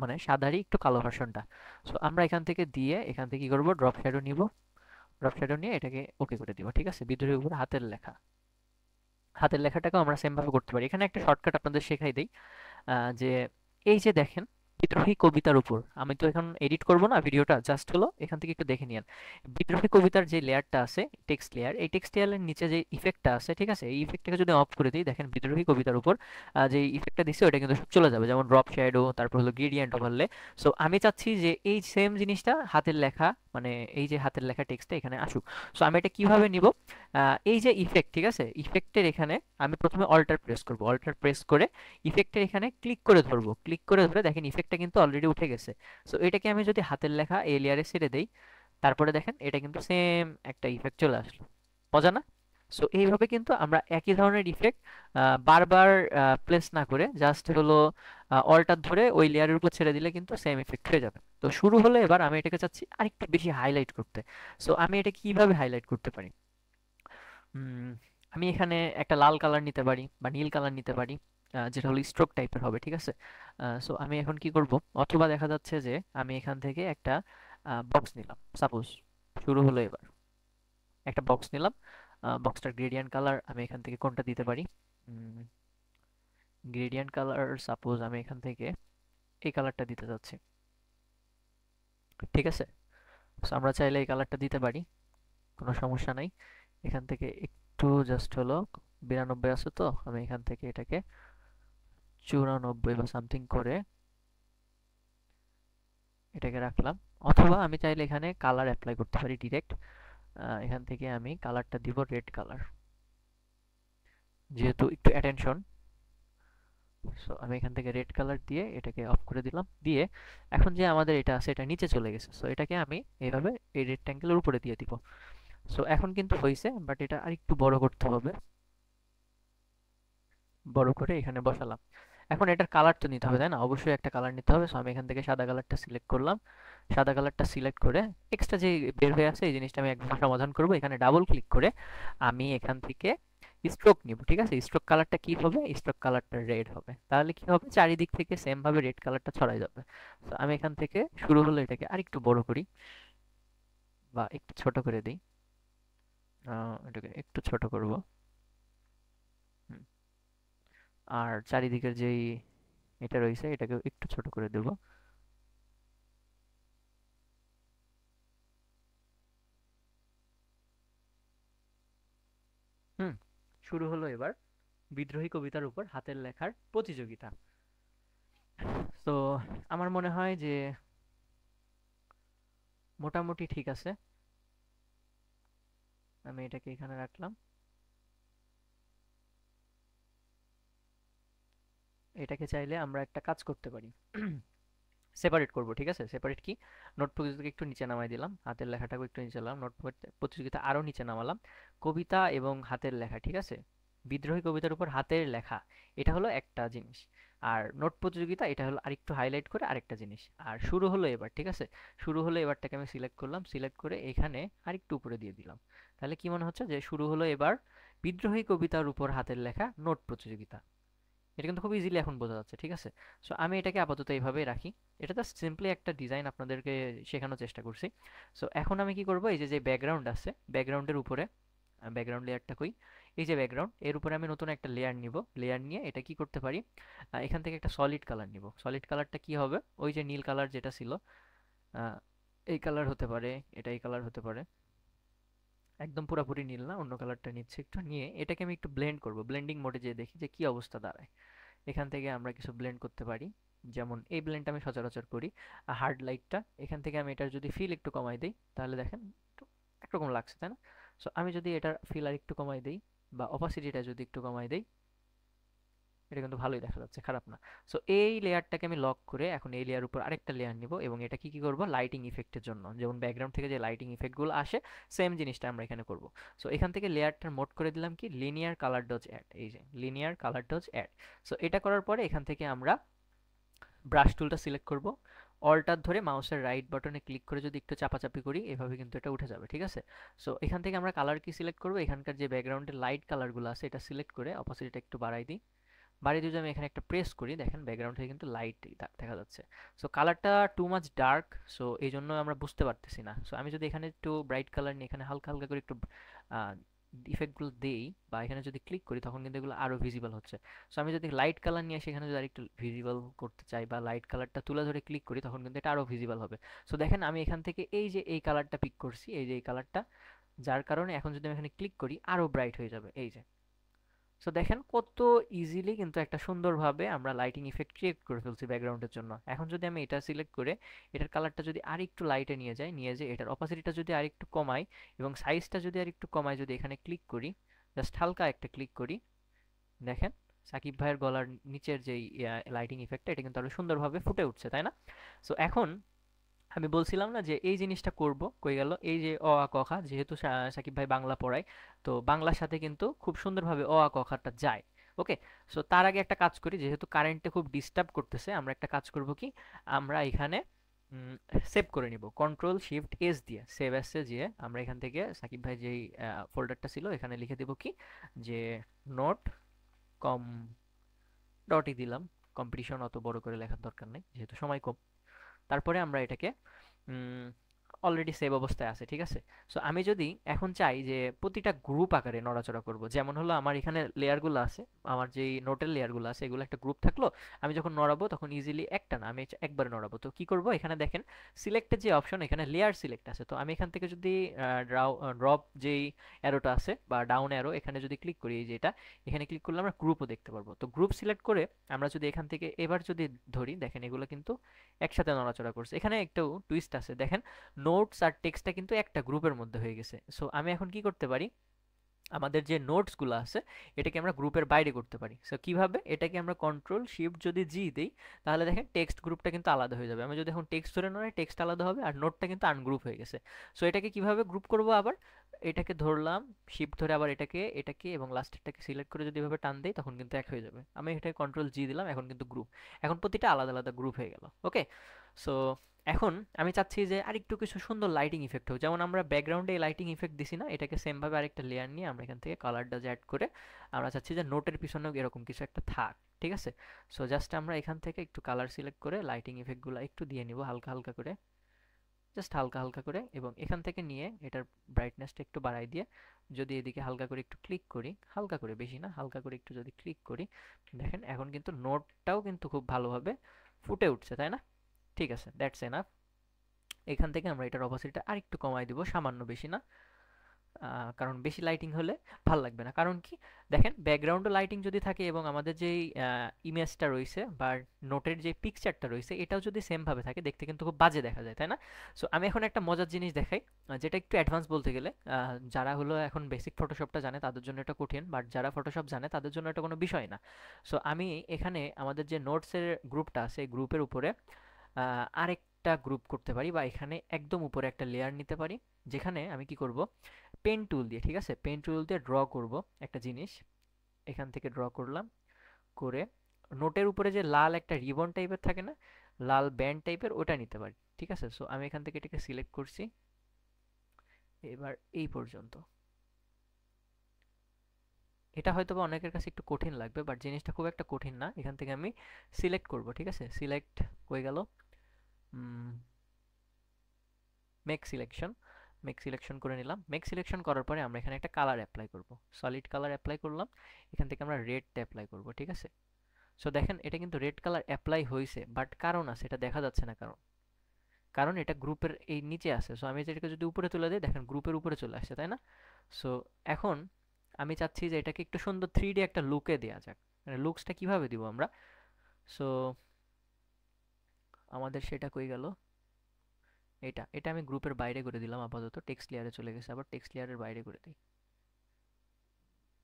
A: মানে সাদারই একটু কালো ভার্সনটা। সো আমরা এখান থেকে দিয়ে এখান থেকে কি করবো, ড্রপ শ্যাডো নিব। ড্রপ শ্যাডো নিয়ে এটাকে ওকে করে দিব, ঠিক আছে। বিদ্রোহীর উপর হাতের লেখা, হাতের লেখাটাকেও আমরা সেম ভাবে করতে পারি। এখানে একটা শর্টকাট আপনাদের শেখাই দেই, যে এই যে দেখেন বিদ্রোহী কবিতার উপর, আমি তো এখন এডিট করব না ভিডিওটা, জাস্ট হলো এখান থেকে একটু দেখে নিন। বিদ্রোহী কবিতার যে লেয়ারটা আছে টেক্সট লেয়ার, এই টেক্সট লেয়ারের নিচে যে ইফেক্টটা আছে, ঠিক আছে, এই ইফেক্টটাকে যদি অফ করে দিই, দেখেন বিদ্রোহী কবিতার উপর যে ইফেক্টটা দিছে ওটা কিন্তু সব চলে যাবে, যেমন ড্রপ শ্যাডো, তারপর হলো গ্রেডিয়েন্ট ওভারলে। সো আমি চাচ্ছি যে এই সেম জিনিসটা হাতের লেখা, মানে এই যে হাতের লেখা টেক্সটটা এখানে আসুক। সো আমি এটা কিভাবে নিব, এই যে ইফেক্ট, ঠিক আছে, ইফেক্টের এখানে আমি প্রথমে অল্টার প্রেস করব। অল্টার প্রেস করে ইফেক্টের এখানে ক্লিক করে ধরবো, ক্লিক করে ধরে দেখেন ইফেক্টটা কিন্তু অলরেডি উঠে গেছে। সো এটাকে আমি যদি হাতের লেখা এই লেয়ারে ছেড়ে দেই, তারপরে দেখেন এটা কিন্তু সেম একটা ইফেক্ট চলে আসলো, মজা না? সো এইভাবে কিন্তু আমরা একই ধরনের ইফেক্ট বারবার প্লেস না করে জাস্ট হলো অল্টার ধরে ওই লেয়ারের উপর ছেড়ে দিলে কিন্তু সেম ইফেক্ট হয়ে যাবে। তো শুরু হলে এবার আমি এটাকে চাচ্ছি আরেকটু বেশি হাইলাইট করতে। সো আমি এটা কিভাবে হাইলাইট করতে পারি, উম, আমি এখানে একটা লাল কালার নিতে পারি বা নীল কালার নিতে পারি, যেটা হলো স্ট্রোক টাইপের হবে, ঠিক আছে। সো আমি এখন কি করব, অথবা দেখা যাচ্ছে যে আমি এখান থেকে একটা বক্স নিলাম, সাপোজ শুরু হলো এবার, একটা বক্স নিলাম। বক্সটার গ্রেডিয়েন্ট কালার আমি এখান থেকে কোনটা দিতে পারি, গ্রেডিয়েন্ট কালার সাপোজ আমি এখান থেকে এই কালারটা দিতে চাচ্ছি, ঠিক আছে। সো আমরা চাইলে এই কালারটা দিতে পারি, কোনো সমস্যা নাই। এখান থেকে একটু জাস্ট হলো 92 আছে, তো আমি এখান থেকে এটাকে 94 বা সামথিং করে এটাকে রাখলাম। অথবা আমি চাইলে এখানে কালার অ্যাপ্লাই করতে পারি ডিরেক্ট। এখান থেকে আমি কালারটা দিব রেড কালার, যেহেতু একটু অ্যাটেনশন। সো আমি এখান থেকে রেড কালার দিয়ে এটাকে অফ করে দিলাম, দিয়ে এখন যে আমাদের এটা আছে এটা নিচে চলে গেছে। সো এটাকে আমি এইভাবে এই রেক্ট্যাঙ্গেলের উপরে দিয়ে দিব। সো এখন কিন্তু হয়েছে, বাট এটা আরেকটু বড় করতে হবে। বড় করে এখানে বসালাম। এখন এটার কালার তো নিতে হবে, তাই না? অবশ্যই একটা কালার নিতে হবে। সো আমি এখান থেকে সাদা কালারটা সিলেক্ট করলাম। সাদা কালারটা সিলেক্ট করে এক্সট্রা যে বের হয়ে আছে এই জিনিসটা আমি একদম সমাধান করব। এখানে ডাবল ক্লিক করে আমি এখান থেকে স্ট্রোক নিব, ঠিক আছে? স্ট্রোক কালারটা কি হবে? স্ট্রোক কালারটা রেড হবে। তাহলে কি হবে? চারিদিক থেকে সেম ভাবে রেড কালারটা ছড়াই যাবে। তো আমি এখান থেকে শুরু হলো এটাকে আরেকটু বড় করি বা একটু ছোট করে দিই। এটাকে একটু ছোট করব। হুম। আর চারিদিকের যেই এটা রয়েছে এটাকে একটু ছোট করে দেব। হুম। শুরু হলো এবার বিদ্রোহী কবিতার উপর হাতের লেখার প্রতিযোগিতা। তো আমার মনে হয় যে মোটামুটি ঠিক আছে। আমি এটাকে এখানে রাখলাম। এটাকে চাইলে আমরা একটা কাজ করতে পারি। সেপারেট করব, ঠিক আছে? সেপারেট কি? নোট প্রতিযোগিতা একটু নিচে নামাই দিলাম, হাতের লেখাটাকে একটু নিচে নামালাম, নোট প্রতিযোগিতা আরো নিচে নামালাম, কবিতা এবং হাতের লেখা, ঠিক আছে? বিদ্রোহী কবিতার উপর হাতের লেখা, এটা হলো একটা জিনিস। আর নোট প্রতিযোগিতা এটা হলো আরেকটু হাইলাইট করে আরেকটা জিনিস। আর শুরু হলো এবার, ঠিক আছে? শুরু হলো এবারটাকে আমি সিলেক্ট করলাম, সিলেক্ট করে এখানে আরেকটু উপরে দিয়ে দিলাম। তাহলে কি মনে হচ্ছে যে শুরু হলো এবার বিদ্রোহী কবিতার উপর হাতের লেখা নোট প্রতিযোগিতা। এটা কিন্তু খুব ইজিলি এখন বোঝা যাচ্ছে, ঠিক আছে? সো আমি এটাকে আপাতত এইভাবেই রাখি। এটা জাস্ট সিম্পলি একটা ডিজাইন আপনাদেরকে শেখানোর চেষ্টা করছি। সো এখন আমি কি করব, এই যে যে ব্যাকগ্রাউন্ড আছে, ব্যাকগ্রাউন্ডের উপরে, ব্যাকগ্রাউন্ড লেয়ারটা কই, এই যে ব্যাকগ্রাউন্ড, এর উপরে আমি নতুন একটা লেয়ার নিব। লেয়ার নিয়ে এটা কি করতে পারি, এখান থেকে একটা সলিড কালার নিব। সলিড কালারটা কি হবে, ওই যে নীল কালার যেটা ছিল, আহ, এই কালার হতে পারে, এটা এই কালার হতে পারে। একদম পুরাপুরি নীল না, অন্য কালারটা নিচ্ছে একটু, নিয়ে এটাকে আমি একটু ব্লেন্ড করব। ব্লেন্ডিং মোডে যেয়ে দেখি যে কি অবস্থা দাঁড়ায়। এখান থেকে আমরা কিছু ব্লেন্ড করতে পারি, যেমন এই ব্লেন্ডটা আমি সচরাচর করি। হার্ড লাইটটা এখান থেকে আমি এটার যদি ফিল একটু কমাই দিই, তাহলে দেখেন একটু একরকম লাগছে, তাই না? সো আমি যদি এটার ফিল আর একটু কমাই দিই বা অপাসিটিটা যদি একটু কমাই দিই, এটা কিন্তু ভালোই দেখা যাচ্ছে, খারাপ না। সো এই লেয়ারটাকে আমি লক করে এখন এই লেয়ার উপর আরেকটা লেয়ার নিব, এবং এটা কি কি করব, লাইটিং ইফেক্টের জন্য, যেমন ব্যাকগ্রাউন্ড থেকে যে লাইটিং ইফেক্টগুলো আসে, সেম জিনিসটা আমরা এখানে করব। সো এখান থেকে লেয়ারটার মোড করে দিলাম কি, লিনিয়ার কালার ডজ অ্যাড, এই যে linear colour dodge add. So এটা করার পরে এখান থেকে আমরা ব্রাশ টুলটা সিলেক্ট করব, অল্টার ধরে মাউসের রাইট বাটনে ক্লিক করে যদি একটু চাপাচাপি করি, এভাবে কিন্তু এটা উঠে যাবে, ঠিক আছে? সো এখান থেকে আমরা কালার কি সিলেক্ট করব, এখানকার যে ব্যাকগ্রাউন্ডের লাইট কালারগুলো আছে এটা সিলেক্ট করে অপোসিটটা একটু বাড়াই দিই। বাড়িয়ে দিয়ে যদি আমি এখানে একটা প্রেস করি, দেখেন ব্যাকগ্রাউন্ড থেকে কিন্তু লাইট দেখা যাচ্ছে। সো কালারটা টু মাচ ডার্ক, সো এই জন্য আমরা বুঝতে পারতেছি না। সো আমি যদি এখানে একটু ব্রাইট কালার নিয়ে এখানে হালকা হালকা করে একটু ইফেক্টগুলো দেই বা এখানে যদি ক্লিক করি, তখন কিন্তু এগুলো আরো ভিজিবল হচ্ছে। সো আমি যদি লাইট কালার নিয়ে সেখানে যদি আরেকটু ভিজিবল করতে চাই বা লাইট কালারটা তুলে ধরে ক্লিক করি, তখন কিন্তু এটা আরো ভিজিবল হবে। সো দেখেন আমি এখান থেকে এই যে এই কালারটা পিক করছি, এই যে এই কালারটা, যার কারণে এখন যদি আমি এখানে ক্লিক করি আরো ব্রাইট হয়ে যাবে, এই যে। সো দেখেন কত ইজিলি কিন্তু একটা সুন্দরভাবে আমরা লাইটিং ইফেক্ট ক্রিয়েট করে ফেলছি ব্যাকগ্রাউন্ডের জন্য। এখন যদি আমি এটা সিলেক্ট করে এটার কালারটা যদি আরেকটু লাইটে নিয়ে যাই, নিয়ে যে এটার অপাসিটিটা যদি আরেকটু কমাই এবং সাইজটা যদি আরেকটু কমাই, যদি এখানে ক্লিক করি, জাস্ট হালকা একটা ক্লিক করি, দেখেন সাকিব ভাইয়ের গলার নিচের যেই লাইটিং ইফেক্টটা, এটা কিন্তু আরো সুন্দরভাবে ফুটে উঠছে, তাই না? সো এখন আমি বলছিলাম না যে এই জিনিসটা করব, কই গেল, এই যে অ আ ক খ, যেহেতু সাকিব ভাই বাংলা পড়ায়, তো বাংলার সাথে কিন্তু খুব সুন্দরভাবে অ আ ক খটা যায়। ওকে। সো তার আগে একটা কাজ করি, যেহেতু কারেন্টে খুব ডিস্টার্ব করতেছে, আমরা একটা কাজ করব কি, আমরা এখানে সেভ করে নিব কন্ট্রোল শিফট এস দিয়ে। সেভ এসে গিয়ে আমরা এখান থেকে সাকিব ভাই যেই ফোল্ডারটা ছিল এখানে লিখে দেব কি, যে নোট কম, ডটই দিলাম, কম্পিটিশন অত বড় করে লেখার দরকার নেই যেহেতু সময় কম। তারপরে আমরা এটাকে অলরেডি সেভ অবস্থায় আছে, ঠিক আছে? সো আমি যদি এখন চাই যে প্রতিটা গ্রুপ আকারে নড়াচড়া করব, যেমন হলো আমার এখানে লেয়ারগুলো আছে, আমার যেই নোটের লেয়ারগুলো আছে এগুলো একটা গ্রুপ থাকলো, আমি যখন নড়াবো তখন ইজিলি একটা না, আমি একবারে নড়াবো। তো কি করব, এখানে দেখেন সিলেক্টের যে অপশন, এখানে লেয়ার সিলেক্ট আছে, তো আমি এখান থেকে যদি ড্রপ যেই অ্যারোটা আছে বা ডাউন অ্যারো, এখানে যদি ক্লিক করি, এই যে এটা, এখানে ক্লিক করলে আমরা গ্রুপও দেখতে পারবো। তো গ্রুপ সিলেক্ট করে আমরা যদি এখান থেকে এবার যদি ধরি, দেখেন এগুলো কিন্তু একসাথে নড়াচড়া করছে। এখানে একটু টুইস্ট আছে, দেখেন নোটস আর টেক্সটটা কিন্তু একটা গ্রুপের মধ্যে হয়ে গেছে। সো আমি এখন কি করতে পারি, আমাদের যে নোটসগুলো আছে এটাকে আমরা গ্রুপের বাইরে করতে পারি। সো কিভাবে, এটাকে আমরা কন্ট্রোল শিফট যদি জি দিই, তাহলে দেখেন টেক্সট গ্রুপটা কিন্তু আলাদা হয়ে যাবে। আমি যদি এখন টেক্সট ধরে নয়, টেক্সট আলাদা হবে আর নোটটা কিন্তু আনগ্রুপ হয়ে গেছে। সো এটাকে কিভাবে গ্রুপ করব আবার, এটাকে ধরলাম, শিফট ধরে আবার এটাকে এটাকে এবং লাস্টেরটাকে সিলেক্ট করে যদি এভাবে টান দেই তখন কিন্তু এক হয়ে যাবে। আমি এটাকে কন্ট্রোল জি দিলাম, এখন কিন্তু গ্রুপ, এখন প্রতিটা আলাদা আলাদা গ্রুপ হয়ে গেল। ওকে, সো এখন আমি চাচ্ছি যে আরেকটু কিছু সুন্দর লাইটিং ইফেক্ট হোক, যেমন আমরা ব্যাকগ্রাউন্ডে লাইটিং ইফেক্ট দিছি না, এটাকে সেম ভাবে আরেকটা লেয়ার নিয়ে আমরা এখান থেকে কালার ডাজ অ্যাড করে আমরা চাচ্ছি যে নোটের পিছনেও এরকম কিছু একটা থাক। ঠিক আছে, সো জাস্ট আমরা এখান থেকে একটু কালার সিলেক্ট করে লাইটিং ইফেক্টগুলো একটু দিয়ে নিব হালকা হালকা করে, জাস্ট হালকা হালকা করে, এবং এখান থেকে নিয়ে এটার ব্রাইটনেসটা একটু বাড়াই দিয়ে যদি এদিকে হালকা করে একটু ক্লিক করি, হালকা করে, বেশি না, হালকা করে একটু যদি ক্লিক করি, দেখেন এখন কিন্তু নোটটাও কিন্তু খুব ভালোভাবে ফুটে উঠছে, তাই না? ঠিক আছে, দ্যাটস এনাফ। এখান থেকে আমরা এটার অপাসিটিটা আরেকটু কমাই দিব, সামান্য, বেশি না, কারণ বেশি লাইটিং হলে ভাল লাগবে না। কারণ কি, দেখেন ব্যাকগ্রাউন্ডে লাইটিং যদি থাকে এবং আমাদের যেই ইমেজটা রয়েছে বা নোটের যে পিকচারটা রয়েছে এটাও যদি সেম ভাবে থাকে, দেখতে কিন্তু খুব বাজে দেখা যায়, তাই না? সো আমি এখন একটা মজার জিনিস দেখাই, যেটা একটু অ্যাডভান্স বলতে গেলে, যারা হলো এখন বেসিক ফটোশপটা জানে তাদের জন্য এটা কঠিন, বাট যারা ফটোশপ জানে তাদের জন্য এটা কোনো বিষয় না। সো আমি এখানে আমাদের যে নোটসের গ্রুপটা আছে এই গ্রুপের উপরে আরেকটা গ্রুপ করতে পারি, বা এখানে একদম উপরে একটা লেয়ার নিতে পারি, যেখানে আমি কি করব, পেন টুল দিয়ে, ঠিক আছে, পেন টুল দিয়ে ড্র করব একটা জিনিস, এখান থেকে ড্র করলাম, করে নোটের উপরে যে লাল একটা রিবন টাইপের থাকে না, লাল ব্যান্ড টাইপের, ওটা নিতে পারি। ঠিক আছে, সো আমি এখান থেকে এটাকে সিলেক্ট করছি, এবার এই পর্যন্ত। এটা হয়তো বা অনেকের কাছে একটু কঠিন লাগবে, বাট জিনিসটা খুব একটা কঠিন না। এখান থেকে আমি সিলেক্ট করব, ঠিক আছে, সিলেক্ট হয়ে গেল, মেক সিলেকশন, মেক সিলেকশন করে নিলাম। মেক সিলেকশন করার পরে আমরা এখানে একটা কালার অ্যাপ্লাই করব, সলিড কালার অ্যাপ্লাই করলাম, এখান থেকে আমরা রেডটা অ্যাপ্লাই করব। ঠিক আছে, সো দেখেন এটা কিন্তু রেড কালার অ্যাপ্লাই হয়েছে, বাট কারণ আছে, এটা দেখা যাচ্ছে না, কারণ কারণ এটা গ্রুপের এই নিচে আছে। সো আমি এটাকে যদি উপরে তুলে দিই, দেখেন গ্রুপের উপরে চলে আসছে, তাই না? সো এখন আমি চাচ্ছি যে এটাকে একটু সুন্দর 3D একটা লুকে দেওয়া যাক। মানে লুকসটা কিভাবে দিব আমরা, সো আমাদের সেটা কই গেল, এটা এটা আমি গ্রুপের বাইরে করে দিলাম, আপাতত টেক্সট লেয়ারে চলে গেছে, আবার টেক্সট লেয়ারের বাইরে করে দিই,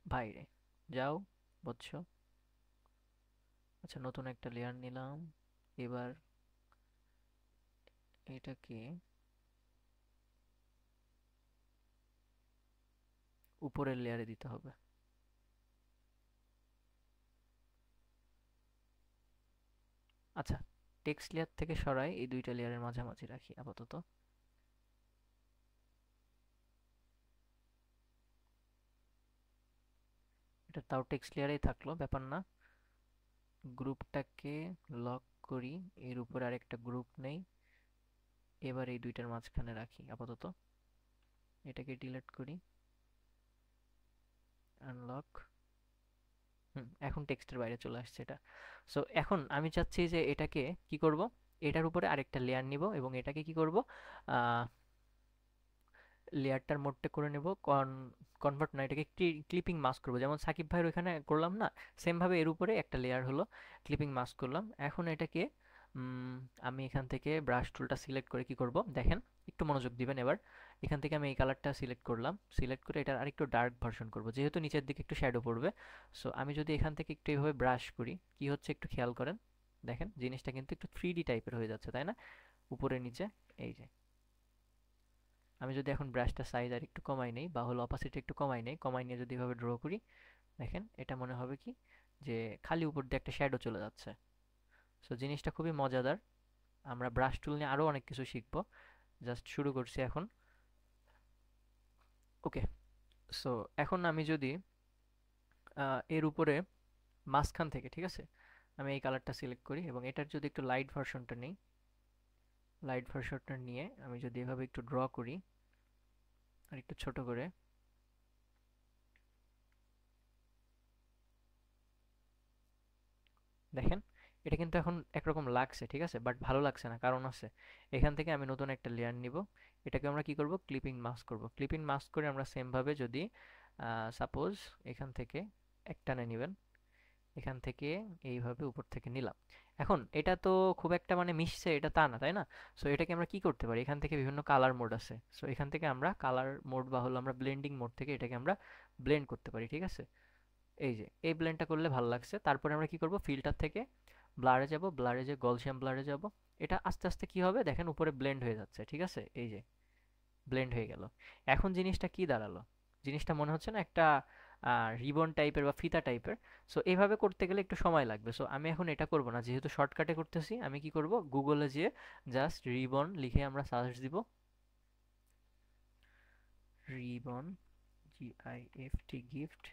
A: বাইরে যাও, বুঝছো? আচ্ছা, নতুন একটা লেয়ার নিলাম, এবার এটাকে উপরের লেয়ারে দিতে হবে। আচ্ছা, টেক্সট লেয়ার থেকে সরাই, এই দুইটা লেয়ারের মাঝামাঝি রাখি আপাতত। এটা তাও টেক্সট লেয়ারেই থাকলো, ব্যাপার না। গ্রুপটাকে লক করি, এর উপর আরেকটা গ্রুপ নেই, এবার এই দুইটার মাঝখানে রাখি আপাতত। এটাকে ডিলিট করি, আনলক। এখন টেক্সটের বাইরে চলে আসছে এটা। সো এখন আমি চাচ্ছি যে এটাকে কি করব, এটার উপরে আরেকটা লেয়ার নিব এবং এটাকে কি করব, লেয়ারটার মোডটা করে নেব কনভার্ট না, এটাকে ক্লিপিং মাস্ক করবো, যেমন সাকিব ভাইয়ের ওখানে করলাম না, সেম ভাবে এর উপরে একটা লেয়ার হলো ক্লিপিং মাস্ক করলাম। এখন এটাকে উম, আমি এখান থেকে ব্রাশ টুলটা সিলেক্ট করে কি করব, দেখেন, একটু মনোযোগ দিবেন এবার। এখান থেকে আমি এই কালারটা সিলেক্ট করলাম, সিলেক্ট করে এটার আরেকটু ডার্ক ভার্সন করব, যেহেতু নিচের দিকে একটু শ্যাডো পড়বে। সো আমি যদি এখান থেকে একটু এইভাবে ব্রাশ করি, কি হচ্ছে একটু খেয়াল করেন, দেখেন জিনিসটা কিন্তু একটু 3D টাইপের হয়ে যাচ্ছে, তাই না? উপরে নিচে, এই যে, আমি যদি এখন ব্রাশটা সাইজ আর একটু কমাই নেই, বা হলো অপাসিটি একটু কমাই নেই, কমাই নিয়ে যদি এভাবে ড্র করি, দেখেন এটা মনে হবে কি যে খালি উপর দিয়ে একটা শ্যাডো চলে যাচ্ছে। সো জিনিসটা খুবই মজাদার। আমরা ব্রাশ টুল নিয়ে আরও অনেক কিছু শিখবো, জাস্ট শুরু করছি এখন। ওকে, সো এখন আমি যদি এর উপরে মাঝখান থেকে, ঠিক আছে, আমি এই কালারটা সিলেক্ট করি এবং এটার যদি একটু লাইট ভার্সনটা নিই, লাইট ভার্সনটা নিয়ে আমি যদি এভাবে একটু ড্র করি আর একটু ছোট করে, দেখেন এটা কিন্তু এখন একরকম লাগছে, ঠিক আছে, বাট ভালো লাগছে না, কারণ আছে। এখান থেকে আমি নতুন একটা লেয়ার নিব, এটাকে আমরা কি করব, ক্লিপিং মাস্ক করব। ক্লিপিং মাস্ক করে আমরা সেম ভাবে যদি সাপোজ এখান থেকে একটানে নেবেন, এখান থেকে এইভাবে উপর থেকে নিলাম। এখন এটা তো খুব একটা মানে মিশছে এটা তা না, তাই না? সো এটাকে আমরা কি করতে পারি, এখান থেকে বিভিন্ন কালার মোড আছে, সো এখান থেকে আমরা কালার মোড বা হলো আমরা ব্লেন্ডিং মোড থেকে এটাকে আমরা ব্লেন্ড করতে পারি। ঠিক আছে, এই যে এই ব্লেন্ডটা করলে ভালো লাগছে। তারপরে আমরা কি করব, ফিল্টার থেকে ব্লারে যাব, ব্লারে যে গলসিয়াম ব্লারে যাব, এটা আস্তে আস্তে কি হবে দেখেন উপরে ব্লেন্ড হয়ে যাচ্ছে। ঠিক আছে, এই যে ব্লেন্ড হয়ে গেল। এখন জিনিসটা কি দাঁড়ালো? জিনিসটা মনে হচ্ছে না একটা রিবন টাইপের বা ফিতা টাইপের। সো এভাবে করতে গেলে একটু সময় লাগবে। সো আমি এখন এটা করব না, যেহেতু শর্টকাটে করতেছি। আমি কি করব, গুগলে যেয়ে জাস্ট রিবন লিখে আমরা সার্চ দিব। রিবন, GIFT, গিফট,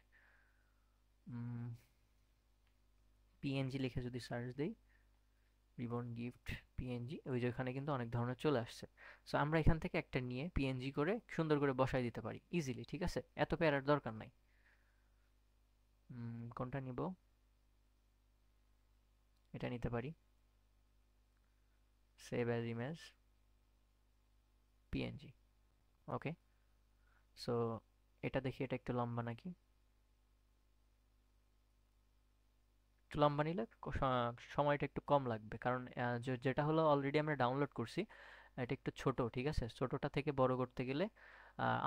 A: পিএনজি লিখে যদি সার্চ দেই, রিবন গিফট পিএনজি, ওই যে ওখানে কিন্তু অনেক ধরনের চলে আসছে। সো আমরা এখান থেকে একটা নিয়ে পিএনজি করে সুন্দর করে বসাই দিতে পারি ইজিলি, ঠিক আছে? এত প্যারার দরকার নাই। কোনটা নিব? এটা নিতে পারি। Save as image, PNG. Okay. So এটা দেখি, এটা একটু লম্বা নাকি? একটু লম্বা নিলে সময়টা একটু কম লাগবে, কারণ যেটা হলো অলরেডি আমরা ডাউনলোড করছি, এটা একটু ছোট, ঠিক আছে? ছোটটা থেকে বড় করতে গেলে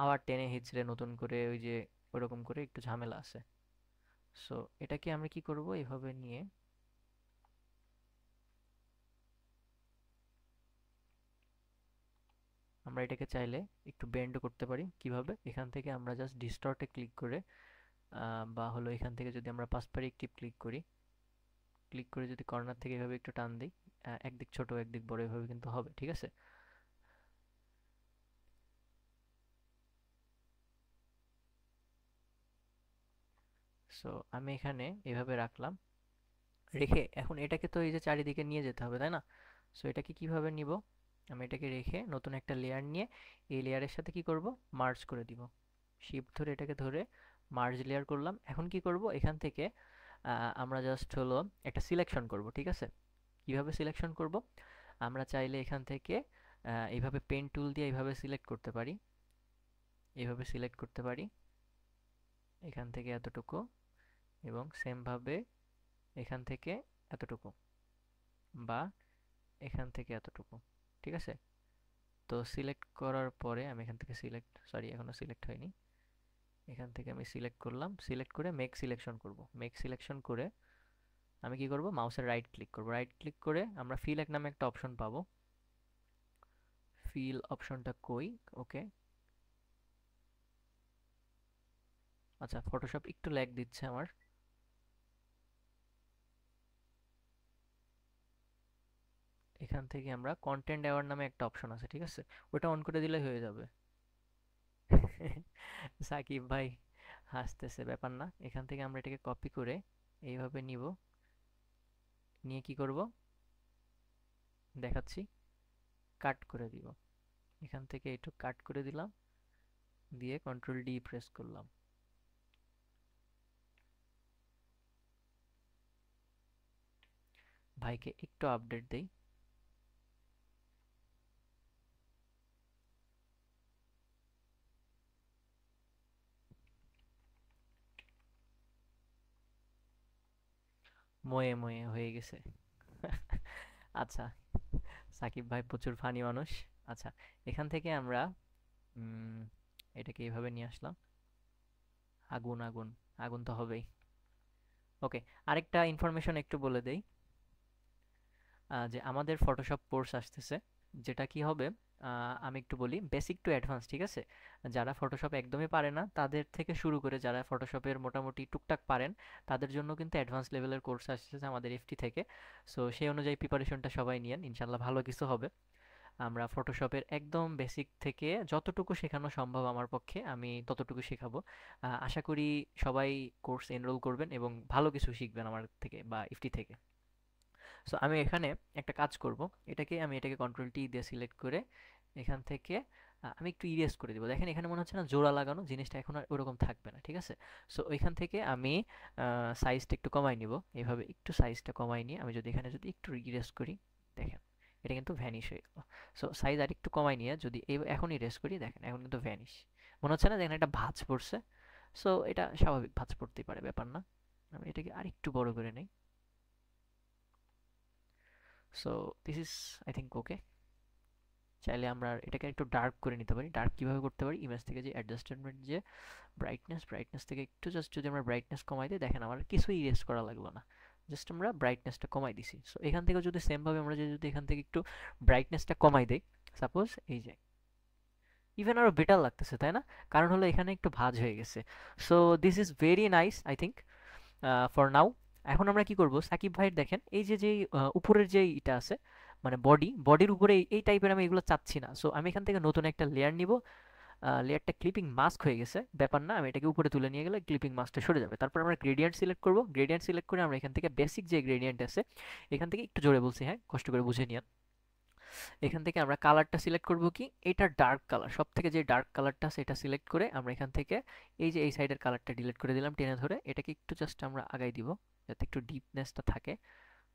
A: আবার টেনে হিচড়ে নতুন করে ওই যে ওরকম করে একটু ঝামেলা আছে। সো এটাকে আমরা কি করব, এভাবে নিয়ে আমরা এটাকে চাইলে একটু বেন্ডও করতে পারি। কিভাবে? এখান থেকে আমরা জাস্ট ডিস্টর্টে ক্লিক করে বা হলো এখান থেকে যদি আমরা পার্সপেক্টিভ ক্লিক করি, ক্লিক করে যদি কর্নার থেকে এভাবে একটু টান দিই, একদিক ছোট একদিক বড় এভাবে কিন্তু হবে, ঠিক আছে? সো আমি এখানে এভাবে রাখলাম। রেখে এখন এটাকে তো এই যে চারিদিকে নিয়ে যেতে হবে, তাই না? সো এটাকে কিভাবে নিব? আমি এটাকে রেখে নতুন একটা লেয়ার নিয়ে এই লেয়ারের সাথে কি করব, মার্জ করে দিব। শিফট ধরে এটাকে ধরে মার্জ লেয়ার করলাম। এখন কি করব, এখান থেকে আমরা জাস্ট হলো একটা সিলেকশন করব, ঠিক আছে? কিভাবে সিলেকশন করব? আমরা চাইলে এখান থেকে এইভাবে পেন টুল দিয়ে এইভাবে সিলেক্ট করতে পারি, এইভাবে সিলেক্ট করতে পারি এখান থেকে এতটুকু, এবং সেম ভাবে এখান থেকে এতটুকু, বা এখান থেকে এতটুকু, ঠিক আছে? তো সিলেক্ট করার পরে আমি এখান থেকে সিলেক্ট, সরি এখনো সিলেক্ট হয়নি, এখান থেকে আমি সিলেক্ট করলাম। সিলেক্ট করে মেক সিলেকশন করব। মেক সিলেকশন করে আমি কি করব, মাউসের রাইট ক্লিক করব। রাইট ক্লিক করে আমরা ফিল এক নামে একটা অপশন পাবো। ফিল অপশনটা কই? ওকে। আচ্ছা, ফটোশপ একটু ল্যাগ দিচ্ছে আমার। এখান থেকে আমরা কন্টেন্ট অ্যাওয়ার্ড নামে একটা অপশন আছে, ঠিক আছে? ওটা অন করে দিলে হয়ে যাবে। সাকিব ভাই হাসতেছে, ব্যাপার না। এখান থেকে আমরা এটাকে কপি করে এইভাবে নিব। নিয়ে কি করব দেখাচ্ছি, কাট করে দিব। এখান থেকে একটু কাট করে দিলাম, দিয়ে কন্ট্রোল ডি প্রেস করলাম। ভাইকে একটু আপডেট দেই। ময়ে ময়ে হয়ে গেছে। আচ্ছা, সাকিব ভাই প্রচুর ফানি মানুষ। আচ্ছা, এখান থেকে আমরা উম, এটাকে এইভাবে নিয়ে আসলাম। আগুন আগুন, আগুন তো হবেই। ওকে, আরেকটা ইনফরমেশন একটু বলে দেই, যে আমাদের ফটোশপ কোর্স আসতেছে, যেটা কি হবে, আমি একটু বলি, বেসিক টু অ্যাডভান্স, ঠিক আছে? যারা ফটোশপ একদমই পারে না তাদের থেকে শুরু করে যারা ফটোশপের মোটামুটি টুকটাক পারেন, তাদের জন্য কিন্তু অ্যাডভান্স লেভেলের কোর্স আসতেছে আমাদের এফটি থেকে। সো সেই অনুযায়ী প্রিপারেশনটা সবাই নিয়েন, ইনশাল্লাহ ভালো কিছু হবে। আমরা ফটোশপের একদম বেসিক থেকে যতটুকু শেখানো সম্ভব আমার পক্ষে আমি ততটুকু শেখাবো। আশা করি সবাই কোর্স এনরোল করবেন এবং ভালো কিছু শিখবেন আমার থেকে বা ইফটি থেকে। সো আমি এখানে একটা কাজ করব, এটাকে কন্ট্রোল টি দিয়ে সিলেক্ট করে এখান থেকে আমি একটু ইরেজ করে দেবো। দেখেন এখানে মনে হচ্ছে না জোড়া লাগানো, জিনিসটা এখন আর ওরকম থাকবে না, ঠিক আছে? সো ওইখান থেকে আমি সাইজটা একটু কমাই নিব। এইভাবে একটু সাইজটা কমাই নিয়ে আমি যদি এখানে যদি একটু ইরেজ করি, দেখেন এটা কিন্তু ভ্যানিশ হয়ে গেল। সো সাইজ আর একটু কমাই নিয়ে যদি এখন ইরেজ করি, দেখেন এখন কিন্তু ভ্যানিশ। মনে হচ্ছে না দেখেন একটা ভাঁজ পড়ছে? সো এটা স্বাভাবিক, ভাঁজ পড়তেই পারে, ব্যাপার না। আমি এটাকে আর একটু বড় করে নেই। So this is I think okay. চাইলে আমরা এটাকে একটু ডার্ক করে নিতে পারি। ডার্ক কিভাবে করতে পারি, ইমেজ থেকে যে অ্যাডজাস্টমেন্ট, যে ব্রাইটনেস থেকে একটু জাস্ট যদি আমরা ব্রাইটনেস কমাই দিই, দেখেন আমার কিছুই ইরেজ করা লাগলো না, জাস্ট আমরা ব্রাইটনেসটা কমাই দিছি। সো এখান থেকে যদি সেম ভাবে আমরা যদি এখান থেকে একটু ব্রাইটনেসটা কমাই দেই, সাপোজ এই যে ইভেন আরো বেটার লাগতেছে, তাই না? কারণ হলো এখানে একটু ভাঁজ হয়ে গেছে। So this is very nice I think for now. এখন আমরা কি করব, সাকিব ভাইয়ের দেখেন এই যে যে উপরের যে ইটা আছে, মানে বডির উপরে এই টাইপের আমি এগুলো চাচ্ছি না। সো আমি এখান থেকে নতুন একটা লেয়ার নিব। লেয়ারটা ক্লিপিং মাস্ক হয়ে গেছে, ব্যাপার না, আমি এটাকে উপরে তুলে নিয়ে গেলে ক্লিপিং মাস্কটা সরে যাবে। তারপর আমরা গ্রেডিয়েন্ট সিলেক্ট করব। গ্রেডিয়েন্ট সিলেক্ট করে আমরা এখান থেকে বেসিক যে গ্রেডিয়েন্ট আছে, এখান থেকে একটু জোরে বলছি, হ্যাঁ, কষ্ট করে বুঝে নিন। এখান থেকে আমরা কালারটা সিলেক্ট করব কি, এটা ডার্ক কালার, সব থেকে যে ডার্ক কালারটা আছে এটা সিলেক্ট করে আমরা এখান থেকে এই যে এই সাইডের কালারটা ডিলিট করে দিলাম টেনে ধরে। এটাকে একটু জাস্ট আমরা আগাই দিব যাতে একটু ডিপনেসটা থাকে।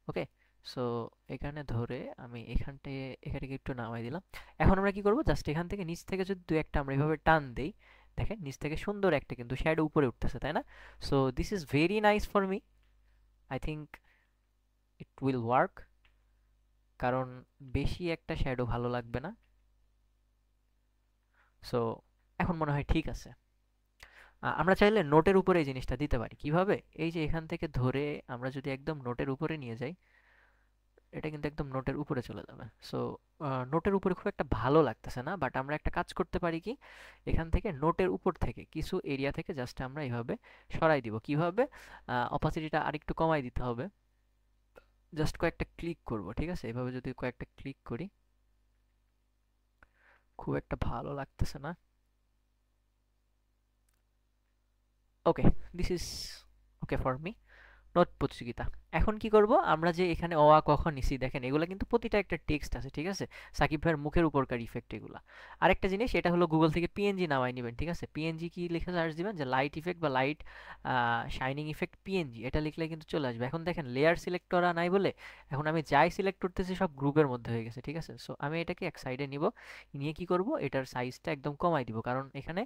A: ওকে, সো এখানে ধরে আমি এখানটাকে একটু নামাই দিলাম। এখন আমরা কি করব, জাস্ট এখান থেকে নিচ থেকে যদি দু একটা আমরা এভাবে টান দেই, দেখেন নিচ থেকে সুন্দর একটা কিন্তু শ্যাডো উপরে উঠতেছে, তাই না? So this is very nice for me, I think it will work, কারণ বেশি একটা শ্যাডো ভালো লাগবে না। সো এখন মনে হয় ঠিক আছে। আমরা চাইলে নোটের উপরে এই জিনিসটা দিতে পারি। কিভাবে? এই যে এখান থেকে ধরে আমরা যদি একদম নোটের উপরে নিয়ে যাই, এটা কিন্তু একদম নোটের উপরে চলে যাবে। সো নোটের উপরে খুব একটা ভালো লাগতেছে না, বাট আমরা একটা কাজ করতে পারি কি, এখান থেকে নোটের উপর থেকে কিছু এরিয়া থেকে জাস্ট আমরা এইভাবে সরাই দিব। কিভাবে? অপাসিটিটা আরেকটু কমাই দিতে হবে। জাস্ট কয়েকটা ক্লিক করব, ঠিক আছে? এভাবে যদি কয়েকটা ক্লিক করি, খুব একটা ভালো লাগতেছে না। Okay, this is okay for me. Note প্রতিযোগিতা। এখন কি করব, আমরা যে এখানে অ আ ক খ নিছি, দেখেন এগুলা কিন্তু প্রতিটা একটা টেক্সট আছে, ঠিক আছে? সাকিব ভাইয়ের মুখের উপরকার ইফেক্ট এগুলা। আরেকটা জিনিস, এটা হলো গুগল থেকে পিএনজি নামাই নেবেন, ঠিক আছে? পিএনজি কি লিখে সার্চ দিবেন, যে লাইট ইফেক্ট বা লাইট শাইনিং ইফেক্ট পিএনজি, এটা লিখলে কিন্তু চলে আসবে। এখন দেখেন লেয়ার সিলেক্ট করা নাই বলে এখন আমি যাই সিলেক্ট করতেছি সব গ্রুপের মধ্যে হয়ে গেছে, ঠিক আছে? সো আমি এটাকে এক সাইডে নিব, নিয়ে কি করব, এটার সাইজটা একদম কমাই দিব, কারণ এখানে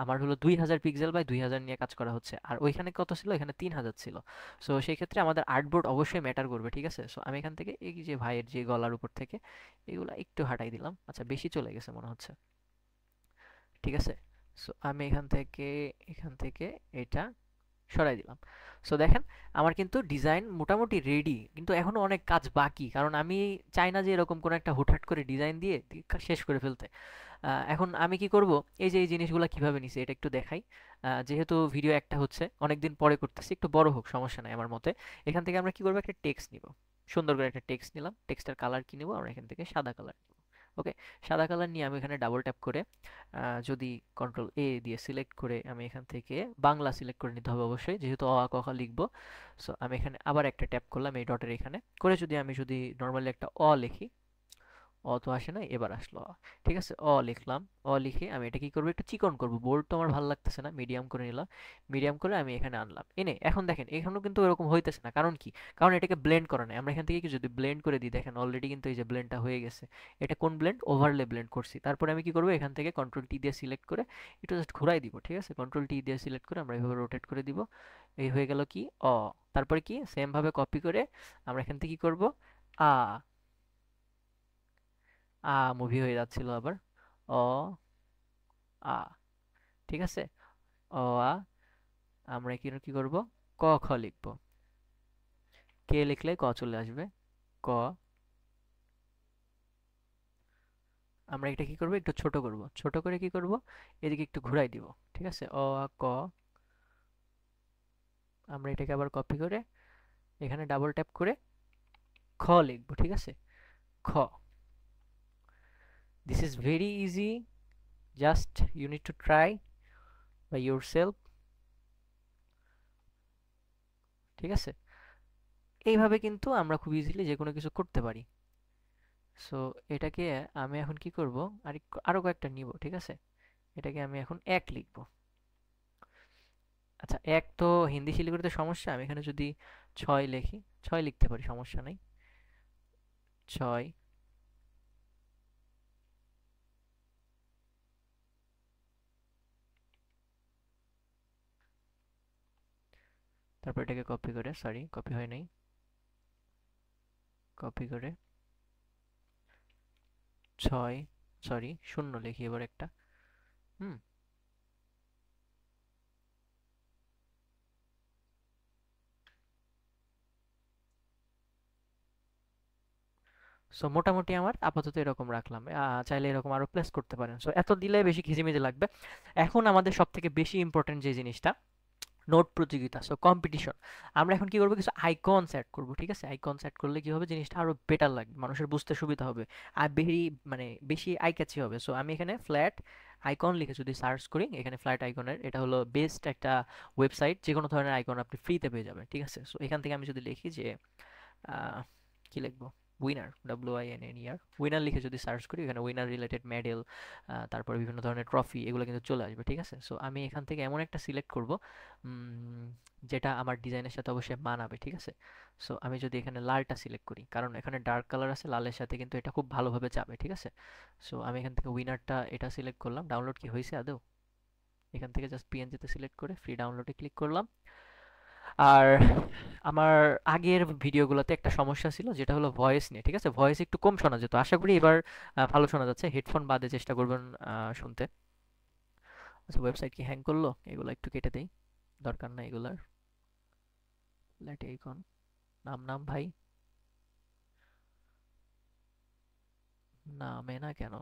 A: আমার হলো 2000 পিক্সেল বাই 2000 নিয়ে কাজ করা হচ্ছে, আর ওইখানে কত ছিল, এখানে 3000 ছিল। সো সেই ক্ষেত্রে আমাদের আর্টবোর্ড অবশ্যই ম্যাটার করবে, ঠিক আছে? সো আমি এখান থেকে এই যে ভাইয়ের যে গলার উপর থেকে এগুলা একটু হাঁটাই দিলাম। আচ্ছা, বেশি চলে গেছে মনে হচ্ছে, ঠিক আছে? সো আমি এখান থেকে এটা সরাই দিলাম। সো দেখেন আমার কিন্তু ডিজাইন মোটামুটি রেডি, কিন্তু এখনো অনেক কাজ বাকি, কারণ আমি চাই না যে এরকম কোনো একটা হুটহাট করে ডিজাইন দিয়ে শেষ করে ফেলতে। এখন আমি কি করব, এই যে এই জিনিসগুলো কিভাবে নিছি এটা একটু দেখাই। যেহেতু ভিডিও একটা হচ্ছে, অনেকদিন পরে করতেছি, একটু বড় হোক সমস্যা নাই আমার মতে। এখান থেকে আমরা কি করবো, একটা টেক্সট নিব। সুন্দর করে একটা টেক্সট নিলাম। টেক্সটের কালার কি নিব, আমরা এখান থেকে সাদা কালার নিব। ওকে, সাদা কালার নিয়ে আমি এখানে ডাবল ট্যাপ করে যদি কন্ট্রোল এ দিয়ে সিলেক্ট করে আমি এখান থেকে বাংলা সিলেক্ট করে নিতে হবে অবশ্যই, যেহেতু অ আ ক খ লিখবো। সো আমি এখানে আবার একটা ট্যাপ করলাম এই ডটের এখানে করে, যদি নর্মালি একটা অ লিখি, অ তো আসে নাই, এবার আসলো অ। ঠিক আছে, অ লিখলাম। অ লিখে আমি এটা কি করবো, একটু চিকন করবো, বোল্ড তো আমার ভালো লাগতেছে না, মিডিয়াম করে নিলাম। মিডিয়াম করে আমি এখানে আনলাম, এনে এখন দেখেন এখানেও কিন্তু এরকম হইতেছে না, কারণ কি, কারণ এটাকে ব্লেন্ড করা নাই। আমরা এখান থেকে কি যদি ব্লেন্ড করে দিই, দেখেন অলরেডি কিন্তু এই যে ব্লেন্ডটা হয়ে গেছে। এটা কোন ব্লেন্ড, ওভারলে ব্লেন্ড করছি। তারপরে আমি কি করবো, এখান থেকে কন্ট্রোল টি দিয়ে সিলেক্ট করে একটু জাস্ট ঘুরাই দিব, ঠিক আছে? কন্ট্রোল টি দিয়ে সিলেক্ট করে আমরা এইভাবে রোটেট করে দিব। এই হয়ে গেল কি, অ। তারপরে কি, সেম ভাবে কপি করে আমরা এখান থেকে কি করব, আ। মুভি হয়ে যাচ্ছিল আবার। অ আ, ঠিক আছে? অ আ, আমরা কি কি করব, ক খ লিখব। কে লিখলে ক চলে আসবে, ক। আমরা এটা কি করব, একটু ছোট করব। ছোট করে কি করব, এদিকে একটু ঘুরাই দিব, ঠিক আছে? অ আ ক। আমরা এটাকে আবার কপি করে এখানে ডাবল ট্যাপ করে খ লিখব, ঠিক আছে? খ। This is very easy, just you need to try by yourself, ঠিক আছে? এইভাবে কিন্তু আমরা খুব ইজিলি যে কোনো কিছু করতে পারি। সো এটাকে আমি এখন কি করব, আরো কয়েকটা নিব, ঠিক আছে? এটাকে আমি এখন এক লিখব। আচ্ছা, এক তো হিন্দি শিলিগুড়িতে সমস্যা, আমি এখানে যদি ছয় লিখি, ছয় লিখতে পারি, সমস্যা নাই। ছয়। তারপর এটাকে কপি করে, সরি কপি হয় নাই, কপি করে ছয়, সরি শূন্য লিখি এবার একটা। হুম, সো মোটামুটি আমার আপাতত এরকম রাখলাম। চাইলে এরকম আরো প্লেস করতে পারেন। সো এত দিলে বেশি ঘিজিমিজি লাগবে। এখন আমাদের সবথেকে বেশি ইম্পর্টেন্ট যে জিনিসটা, নোট প্রতিযোগিতা, সো কম্পিটিশন। আমরা এখন কি করবো, কিছু আইকনস অ্যাড করবো, ঠিক আছে? আইকনস অ্যাড করলে কি হবে, জিনিসটা আরো বেটার লাগবে, মানুষের বুঝতে সুবিধা হবে, আর মানে বেশি আই ক্যাচি হবে। সো আমি এখানে ফ্ল্যাট আইকন লিখে যদি সার্চ করি, এখানে ফ্ল্যাট আইকনের, এটা হলো বেস্ট একটা ওয়েবসাইট, যে কোনো ধরনের আইকন আপনি ফ্রিতে পেয়ে যাবেন, ঠিক আছে? সো এখান থেকে আমি যদি লিখি যে আহ, কি লিখবো, উইনার, WINNER, উইনার লিখে যদি সার্চ করি, এখানে উইনার রিলেটেড মেডেল, তারপরে বিভিন্ন ধরনের ট্রফি, এগুলো কিন্তু চলে আসবে, ঠিক আছে? সো আমি এখান থেকে এমন একটা সিলেক্ট করব যেটা আমার ডিজাইনের সাথে অবশ্যই মানাবে, ঠিক আছে? সো আমি যদি এখানে লালটা সিলেক্ট করি, কারণ এখানে ডার্ক কালার আছে, লালের সাথে কিন্তু এটা খুব ভালোভাবে যাবে, ঠিক আছে? সো আমি এখান থেকে উইনারটা এটা সিলেক্ট করলাম। ডাউনলোড কি হয়েছে আদৌ? এখান থেকে জাস্ট পিএনজিতে সিলেক্ট করে ফ্রি ডাউনলোডে ক্লিক করলাম। আর আমার আগের ভিডিওগুলোতে একটা সমস্যা ছিল, যেটা হলো ভয়েস নিয়ে, ঠিক আছে? ভয়েস একটু কম শোনা যেত, আশা করি এবার ভালো শোনা যাচ্ছে। হেডফোন বাদে চেষ্টা করবেন শুনতে। আচ্ছা, ওয়েবসাইট কি হ্যাং করলো? এগুলো একটু কেটে দেই, দরকার নাই এগুলার। লেট আইকন, নাম নাম ভাই, নামে না কেন?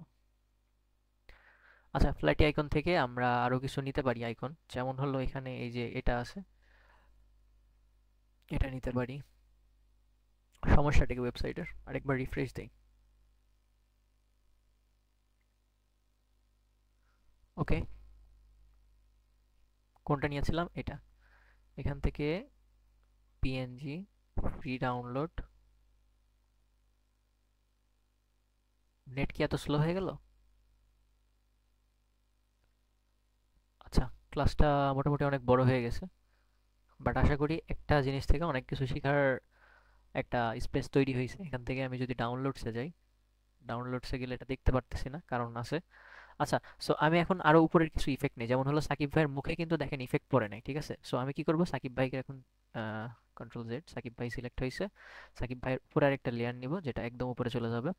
A: আচ্ছা, ফ্ল্যাটি আইকন থেকে আমরা আরো কিছু নিতে পারি আইকন, যেমন হলো এখানে এই যে এটা আছে, এটা নিতে পারি। সমস্যাটা কি ওয়েবসাইটের? আরেকবার রিফ্রেশ দেই। ওকে, কোনটা নিয়েছিলাম? এটা। এখান থেকে পিএনজি ফ্রি ডাউনলোড। নেট কি এত স্লো হয়ে গেল? আচ্ছা, ক্লাসটা মোটামুটি অনেক বড় হয়ে গেছে, বাট আশা করি একটা জিনিস থেকে অনেক কিছু শেখার একটা স্পেস তৈরি হয়েছে। এখান থেকে আমি যদি ডাউনলোডসে যাই, ডাউনলোডসে গেলে এটা দেখতে পারতেছি না, কারণ আছে। আচ্ছা, সো আমি এখন আরো উপরের কিছু ইফেক্ট নেই, যেমন হলো সাকিব ভাইয়ের মুখে কিন্তু দেখেন ইফেক্ট পড়ে নাই, ঠিক আছে? সো আমি কি করব, সাকিব ভাইকে এখন কন্ট্রোল জেড, সাকিব ভাই সিলেক্ট হয়েছে। সাকিব ভাইয়ের উপরে আরেকটা লেয়ার নিব, যেটা একদম উপরে চলে যাবে।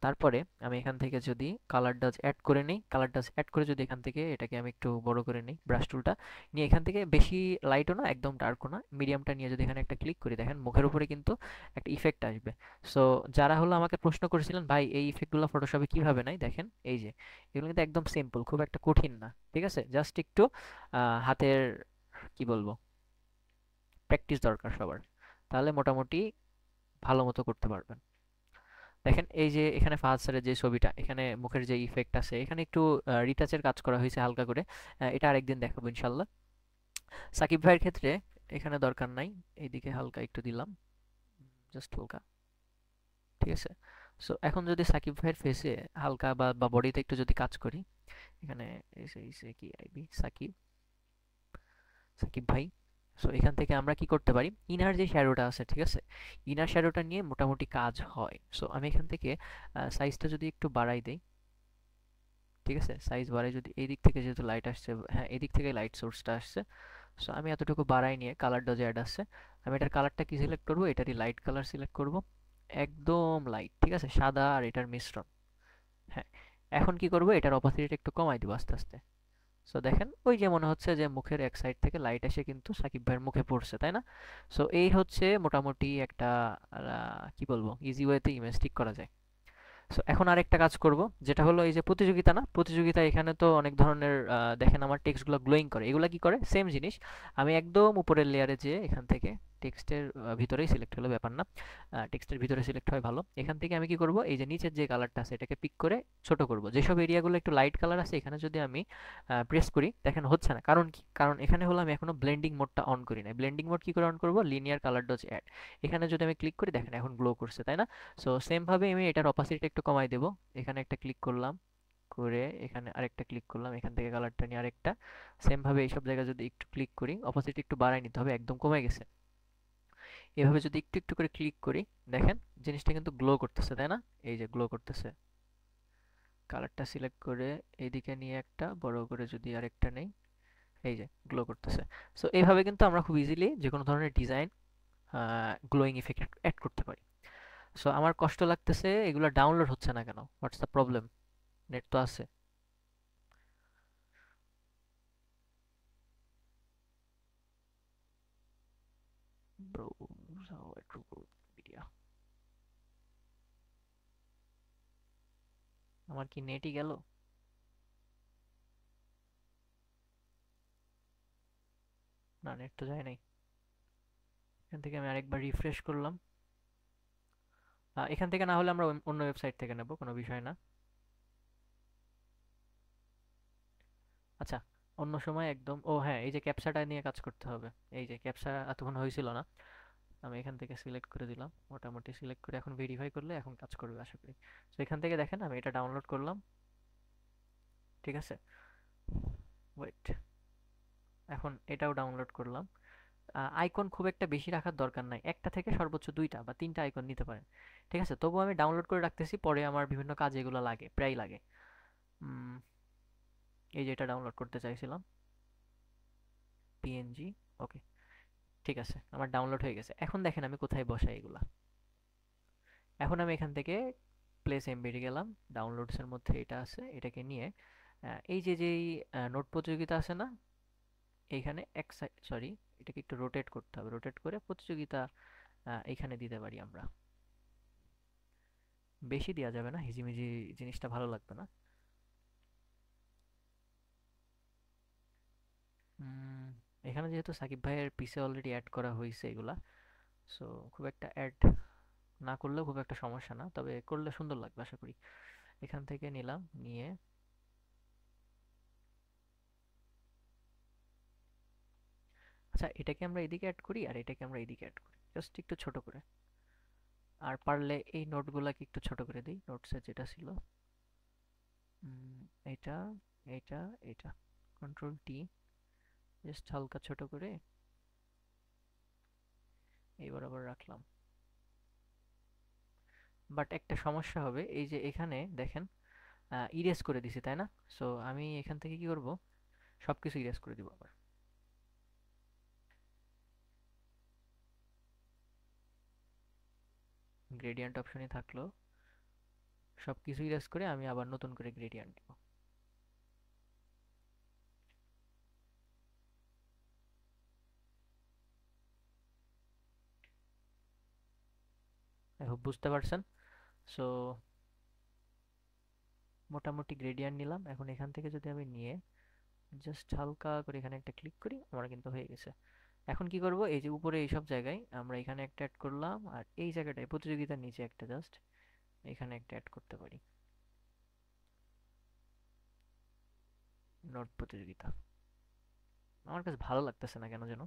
A: তারপরে আমি এখান থেকে যদি কালার ডাজ অ্যাড করে নিই, কালার ডাজ অ্যাড করে যদি এখান থেকে এটাকে আমি একটু বড় করে নিই, ব্রাশ টুলটা নিয়ে এখান থেকে বেশি লাইটও না একদম ডার্কও না, মিডিয়ামটা নিয়ে যদি এখানে একটা ক্লিক করি, দেখেন মুখের উপরে কিন্তু একটা ইফেক্ট আসবে। সো যারা হলো আমাকে প্রশ্ন করেছিলেন, ভাই এই ইফেক্টগুলো ফটোশপে কিভাবে নাই, দেখেন এই যে, এগুলো কিন্তু একদম সিম্পল, খুব একটা কঠিন না, ঠিক আছে? জাস্ট একটু হাতের, কি বলবো, প্র্যাকটিস দরকার সবার, তাহলে মোটামুটি ভালো মতো করতে পারবেন। দেখেন এই যে এখানে ফাহাদ স্যারের যে ছবিটা, এখানে মুখের যে ইফেক্ট আছে, এখানে একটু রিটাচের কাজ করা হয়েছে হালকা করে। এটা আরেকদিন দেখাবো ইনশাল্লাহ। সাকিব ভাইয়ের ক্ষেত্রে এখানে দরকার নাই, এইদিকে হালকা একটু দিলাম, জাস্ট হালকা, ঠিক আছে? সো এখন যদি সাকিব ভাইয়ের ফেসে হালকা বা বডিতে একটু যদি কাজ করি, এখানে এসে কি আইবি সাকিব, সাকিব ভাই। সো এখান থেকে আমরা কি করতে পারি, ইনার যে শ্যাডোটা আছে, ঠিক আছে? ইনার শ্যাডোটা নিয়ে মোটামুটি কাজ হয়। সো আমি এখান থেকে সাইজটা যদি একটু বাড়াই দেই, ঠিক আছে? সাইজ বাড়াই যদি, এই দিক থেকে যেহেতু লাইট আসছে, হ্যাঁ এই দিক থেকে লাইট সোর্সটা আসছে। সো আমি এতটুকু বাড়াই নিয়ে কালার ডজে অ্যাড আসছে, আমি এটার কালারটা কি সিলেক্ট করব, এটারই লাইট কালার সিলেক্ট করব, একদম লাইট, ঠিক আছে? সাদা আর এটার মিশ্রণ। হ্যাঁ, এখন কি করব, এটার অপাসিটিটা একটু কমাই দিব আস্তে আস্তে। সো দেখেন ওই যে মনে হচ্ছে যে মুখের এক সাইড থেকে লাইট এসে কিন্তু সাকিব ভাইয়ের মুখে পড়ছে, তাই না? সো এই হচ্ছে মোটামুটি একটা কি বলবো, ইজি ওয়েতে ইমেজ ঠিক করা যায়। সো এখন আরেকটা কাজ করব, যেটা হলো এই যে প্রতিযোগিতা, না প্রতিযোগিতা, এখানে তো অনেক ধরনের দেখেন আমার টেক্সটগুলো গ্লোয়িং করে, এগুলা কি করে, সেম জিনিস। আমি একদম উপরের লেয়ারে যেয়ে এখান থেকে টেক্সটের ভিতরেই সিলেক্ট হলো, ব্যাপার না, টেক্সটের ভিতরে সিলেক্ট হয় ভালো। এখান থেকে আমি কি করব, এই যে নিচের যে কালারটা আছে এটাকে পিক করে ছোট করব, যেসব এরিয়াগুলো একটু লাইট কালার আছে এখানে যদি আমি প্রেস করি, দেখেন হচ্ছে না, কারণ কি, কারণ এখানে হলো আমি এখনো ব্লেন্ডিং মোডটা অন করি নাই। ব্লেন্ডিং মোড কি করে অন করব, লিনিয়ার কালার ডজ অ্যাড, এখানে যদি আমি ক্লিক করি, দেখেন এখন গ্লো করছে, তাই না? সো সেম ভাবে আমি এটার অপাসিটিটা একটু কমাই দেব, এখানে একটা ক্লিক করলাম, করে এখানে আরেকটা ক্লিক করলাম, এখান থেকে কালারটা নিয়ে আরেকটা, সেম ভাবে এইসব জায়গায় যদি একটু ক্লিক করি, অপাসিটি একটু বাড়াই নিতে হবে, একদম কমে গেছে। এভাবে যদি একটু একটু করে ক্লিক করি, দেখেন জিনিসটা কিন্তু গ্লো করতেছে, তাই না? এই যে গ্লো করতেছে। কালারটা সিলেক্ট করে এইদিকে নিয়ে একটা বড় করে যদি আরেকটা নেই, এই যে গ্লো করতেছে। সো এইভাবে কিন্তু আমরা খুব ইজিলি যে কোনো ধরনের ডিজাইন গ্লোয়িং ইফেক্ট অ্যাড করতে পারি। সো আমার কষ্ট লাগতেছে, এগুলো ডাউনলোড হচ্ছে না কেন, হোয়াটস দ্য প্রবলেম? নেট তো আছে। Browse how I Google Media. আমার কি নেটই গেল? না, নেট তো যায় নাই। এখান থেকে আমি আরেকবার রিফ্রেশ করলাম। এখান থেকে না হলে আমরা অন্য ওয়েবসাইট থেকে নেব, কোনো বিষয় না। আচ্ছা, অন্য সময় একদম। ও হ্যাঁ, এই যে ক্যাপচাটা নিয়ে কাজ করতে হবে। এই যে ক্যাপচা এতক্ষণ হয়েছিল না, আমি এখান থেকে সিলেক্ট করে দিলাম। মোটামুটি সিলেক্ট করে এখন ভেরিফাই করলে এখন কাজ করবে আশা করি। তো এখান থেকে দেখেন আমি এটা ডাউনলোড করলাম। ঠিক আছে, ওয়েট, এখন এটাও ডাউনলোড করলাম। আইকন খুব একটা বেশি রাখার দরকার নাই, একটা থেকে সর্বোচ্চ 2টা বা 3টা আইকন নিতে পারেন। ঠিক আছে, তবুও আমি ডাউনলোড করে রাখতেছি, পরে আমার বিভিন্ন কাজে এগুলো লাগে, প্রায় লাগে। উম, এই যে এটা ডাউনলোড করতে চাইছিলাম, পিএনজি। ওকে, ঠিক আছে, আমার ডাউনলোড হয়ে গেছে। এখন দেখেন আমি কোথায় বসাই এগুলা। এখন আমি এখান থেকে প্লেস এমবেডে গেলাম, ডাউনলোডসের মধ্যে এটা আছে, এটাকে নিয়ে এই যে যেই নোট প্রতিযোগিতা আছে না, এইখানে এক সাইড, সরি, এটাকে একটু রোটেট করতে হবে, রোটেট করে প্রতিযোগিতা এখানে দিতে পারি আমরা। বেশি দেওয়া যাবে না, হিজিমিজি জিনিসটা ভালো লাগবে না। উম, এখানে যেহেতু সাকিব ভাইয়ের পিসে অলরেডি অ্যাড করা হয়েছে এগুলা, সো খুব একটা অ্যাড না করলেও খুব একটা সমস্যা না, তবে করলে সুন্দর লাগবে আশা করি। এখান থেকে নিলাম, নিয়ে আচ্ছা এটাকে আমরা এদিকে অ্যাড করি আর এটাকে আমরা এদিকে অ্যাড করি, জাস্ট একটু ছোট করে। আর পারলে এই নোটগুলাকে একটু ছোট করে দিই, নোটসে যেটা ছিল। এটা, এটা, এটা, কন্ট্রোল টি, জাস্ট হালকা ছোট করে এই বরাবর রাখলাম। বাট একটা সমস্যা হবে, এই যে এখানে দেখেন ইরেজ করে দিছি তাই না? সো আমি এখান থেকে কি করব, সবকিছু ইরেজ করে দিব আবার। গ্রেডিয়েন্ট অপশনে থাকলো, সবকিছু ইরেজ করে আমি আবার নতুন করে গ্রেডিয়েন্ট দিব। আই হোপ বুঝতে পারছেন। সো মোটামুটি গ্রেডিয়েন্ট নিলাম, এখন এখান থেকে যদি আমি নিয়ে জাস্ট হালকা করে এখানে একটা ক্লিক করি, আমার কিন্তু হয়ে গেছে। এখন কি করব, এই যে উপরে এই সব জায়গায় আমরা এখানে একটা অ্যাড করলাম, আর এই জায়গাটায় প্রতিযোগিতার নিচে একটা জাস্ট এখানে একটা অ্যাড করতে পারি, নোট প্রতিযোগিতা। আমার কাছে ভালো লাগতেছে না কেন যেন।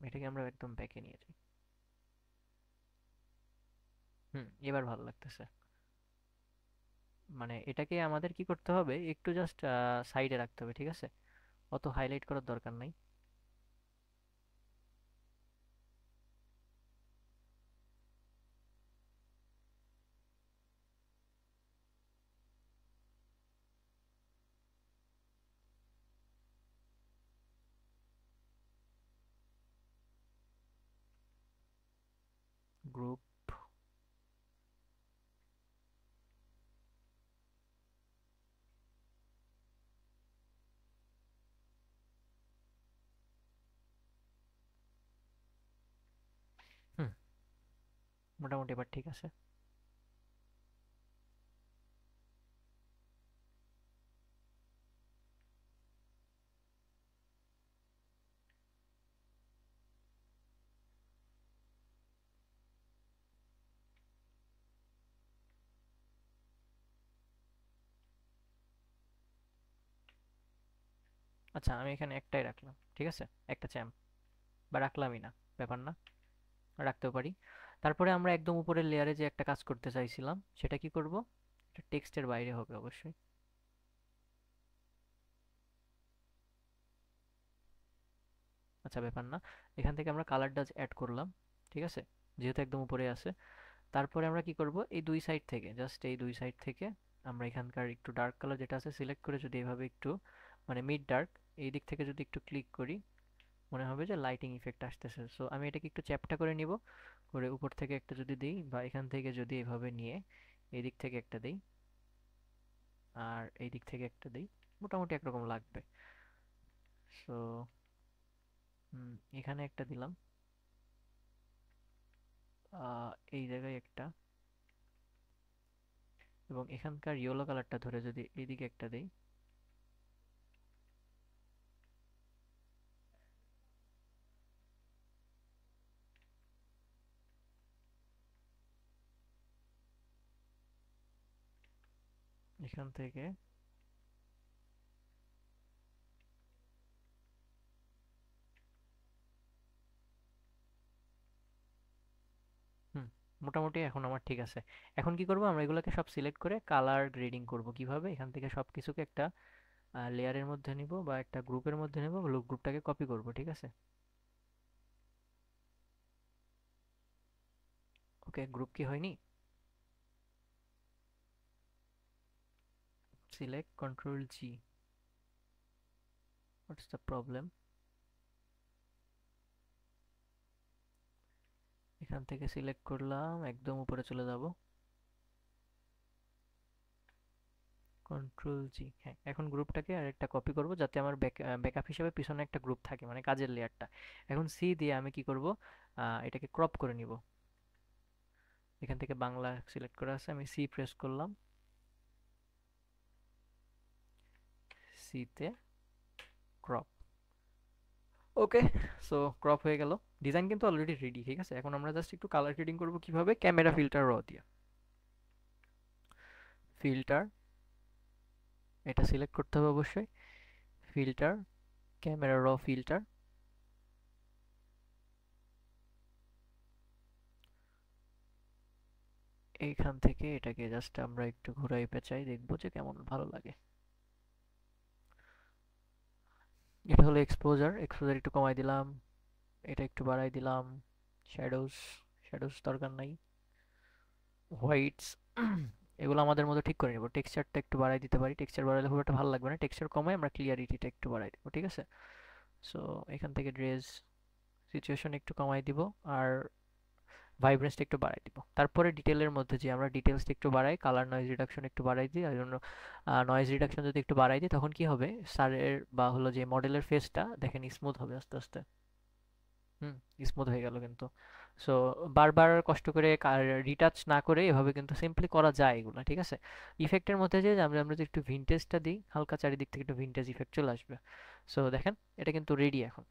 A: এটাকে আমরা একদম ব্যাকে নিয়ে যাই। এবার ভালো লাগতেছে। মানে এটাকে আমাদের কি করতে হবে, একটু জাস্ট সাইডে রাখতে হবে, ঠিক আছে? অত হাইলাইট করার দরকার নাই। গ্রুপ। হুম, মোটামুটি এবার ঠিক আছে। আচ্ছা আমি এখানে একটাই রাখলাম, ঠিক আছে, একটা চ্যাম্প, বা রাখলামই না, ব্যাপার না, রাখতেও পারি। তারপরে আমরা একদম উপরের লেয়ারে যে একটা কাজ করতে চাইছিলাম, সেটা কি করব, এটা টেক্সটের বাইরে হবে অবশ্যই। আচ্ছা ব্যাপার না, এখান থেকে আমরা কালার ডাজ অ্যাড করলাম, ঠিক আছে, যেহেতু একদম উপরে আছে। তারপরে আমরা কি করব, এই দুই সাইড থেকে, জাস্ট এই দুই সাইড থেকে আমরা এখানকার একটু ডার্ক কালার যেটা আছে সিলেক্ট করে যদি এভাবে একটু, মানে মিড ডার্ক, এই দিক থেকে যদি একটু ক্লিক করি, মনে হবে যে লাইটিং ইফেক্ট আসতেছে। সো আমি এটাকে একটু চ্যাপ্টা করে নিব, করে উপর থেকে একটা যদি দিই, বা এখান থেকে যদি এভাবে নিয়ে এই দিক থেকে একটা দিই, আর এই দিক থেকে একটা দিই, মোটামুটি একরকম লাগবে। সো এখানে একটা দিলাম, এই জায়গায় একটা, এবং এখানকার ইয়েলো কালারটা ধরে যদি এইদিকে একটা দেই, এখান থেকে হুম, মোটামুটি এখন আমার ঠিক আছে। এখন কি করব, আমরা এগুলোকে সব সিলেক্ট করে কালার গ্রেডিং করব কিভাবে, এখান থেকে সব কিছুকে একটা লেয়ারের মধ্যে নিব বা একটা গ্রুপের মধ্যে নিব, গ্রুপটাকে কপি করব, ঠিক আছে। ওকে, গ্রুপ কি হয়নি? Select control G, what's the problem. এখান থেকে সিলেক্ট করলাম, একদম উপরে চলে যাব, কন্ট্রোল জি। হ্যাঁ, এখন গ্রুপটাকে আরেকটা কপি করব যাতে আমার ব্যাকআপ হিসেবে পিছনে একটা গ্রুপ থাকে, মানে কাজের লেয়ারটা। এখন সি দিয়ে আমি কি করব, এটাকে ক্রপ করে নিব। এখান থেকে বাংলা সিলেক্ট করা আছে, আমি সি প্রেস করলাম, সিতে ক্রপ। ওকে, সো ক্রপ হয়ে গেল। ডিজাইন কিন্তু অলরেডি রেডি, ঠিক আছে। এখন আমরা জাস্ট একটু কালার গ্রেডিং করব কিভাবে, ক্যামেরা ফিল্টার র দিয়ে। ফিল্টার, এটা সিলেক্ট করতে হবে অবশ্যই, ফিল্টার, ক্যামেরা র ফিল্টার। এইখান থেকে এটাকে জাস্ট আমরা একটু ঘুরাই পেঁচাই, দেখবো যে কেমন ভালো লাগে। এটা হলো এক্সপোজার, এক্সপোজার একটু কমাই দিলাম, এটা একটু বাড়াই দিলাম, শ্যাডোজ, শ্যাডোজ দরকার নাই, হোয়াইটস এগুলো আমাদের মতো ঠিক করে নেব। টেক্সচারটা একটু বাড়াই দিতে পারি, টেক্সচার বাড়ালে খুব একটা ভালো লাগবে না, টেক্সচার কমাই আমরা ক্লিয়ারিটিটা একটু বাড়াই দেবো, ঠিক আছে। সো এখান থেকে ড্রেস সিচুয়েশন একটু কমাই দিব, আর ভাইব্রেন্সটা একটু বাড়াই দিব। তারপরে ডিটেলের মধ্যে যে আমরা ডিটেলসটা একটু বাড়াই, কালার নয়েজ রিডাকশন একটু বাড়াই দিই, আর জন্য নয়েজ রিডাকশন যদি একটু বাড়াই দিই তখন কি হবে, স্যারের বা হলো যে মডেলের ফেসটা দেখেন স্মুথ হবে আস্তে আস্তে। হুম, স্মুথ হয়ে গেল কিন্তু। সো বারবার কষ্ট করে রিটাচ না করে এভাবে কিন্তু সিম্পলি করা যায় এগুলো, ঠিক আছে। ইফেক্টের মধ্যে যে আমরা আমরা যদি একটু ভিনটেজটা দিই, হালকা চারিদিক থেকে একটু ভিনটেজ ইফেক্ট চলে আসবে। সো দেখেন এটা কিন্তু রেডি এখন।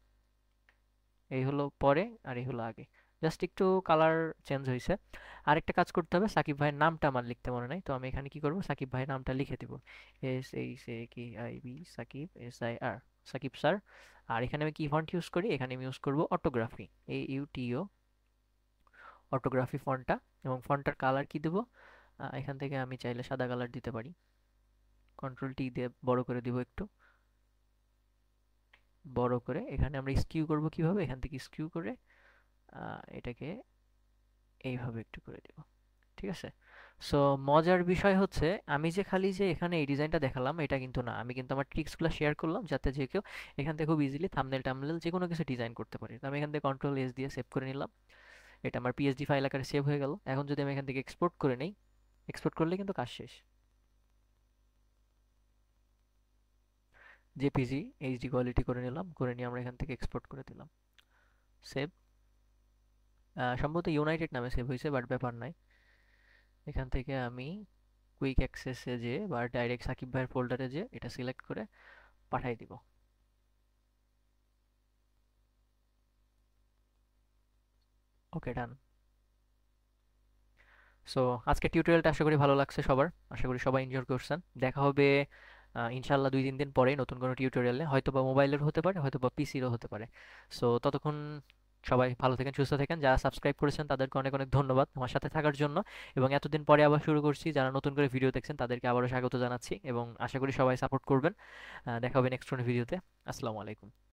A: এই হলো পরে, আর এই হলো আগে, জাস্ট একটু কালার চেঞ্জ হয়েছে। আরেকটা কাজ করতে হবে, সাকিব ভাইয়ের নামটা আমার লিখতে মনে নাই, তো আমি এখানে কি করব, সাকিব ভাইয়ের নামটা লিখে দিব, SHAKIB, Shakib, SIR, Shakib sir. আর এখানে আমি কি ফন্ট ইউজ করি, এখানে আমি ইউজ করব অটোগ্রাফি, AUTO, অটোগ্রাফি ফন্টটা। এবং ফন্টটার কালার কি দেবো, এখান থেকে আমি চাইলে সাদা কালার দিতে পারি, কন্ট্রোল টি দিয়ে বড় করে দিব একটু, বড় করে। এখানে আমরা স্কিউ করব কিভাবে, এখান থেকে স্কিউ করে এটাকে এইভাবে একটু করে দিব, ঠিক আছে। সো মজার বিষয় হচ্ছে, আমি যে খালি যে এখানে এই ডিজাইনটা দেখালাম এটা কিন্তু না, আমি কিন্তু আমার ট্রিক্সগুলো শেয়ার করলাম যাতে যে কেউ এখান থেকে খুব ইজিলি থাম্বনেল টাম্বনেল যে কোনো কিছু ডিজাইন করতে পারি। তো আমি এখান থেকে কন্ট্রোল এস দিয়ে সেভ করে নিলাম, এটা আমার পিএসডি ফাইল আকারে সেভ হয়ে গেল। এখন যদি আমি এখান থেকে এক্সপোর্ট করে নেই, এক্সপোর্ট করলে কিন্তু কাজ শেষ। জেপিজি এইচডি কোয়ালিটি করে নিলাম, করে নিয়ে আমরা এখান থেকে এক্সপোর্ট করে দিলাম, সেভ। সম্ভবত ইউনাইটেড নামে সেভ হয়েছে, বাট ব্যাপার নাই। এখান থেকে আমি কুইক অ্যাক্সেসে যে বা ডাইরেক্ট সাকিব ভাইয়ের ফোল্ডারে যে এটা সিলেক্ট করে পাঠাই দিব। ওকে, ডান। সো আজকে টিউটোরিয়ালটা আশা করি ভালো লাগছে সবার, আশা করি সবাই এনজয় করছেন। দেখা হবে ইনশাল্লাহ 2-3 দিন পরে নতুন কোনো টিউটোরিয়ালে, হয়তো বা মোবাইলের হতে পারে, হয়তো বা পিসিরও হতে পারে। সো ততক্ষণ সবাই ভালো থাকেন, সুস্থ থাকেন। যারা সাবস্ক্রাইব করেছেন তাদেরকে অনেক অনেক ধন্যবাদ আমার সাথে থাকার জন্য। এবং এতদিন পরে আবার শুরু করছি, যারা নতুন করে ভিডিও দেখছেন তাদেরকে আবারও স্বাগত জানাচ্ছি, এবং আশা করি সবাই সাপোর্ট করবেন। দেখা হবে নেক্সট কোনো ভিডিওতে। আসসালামু আলাইকুম।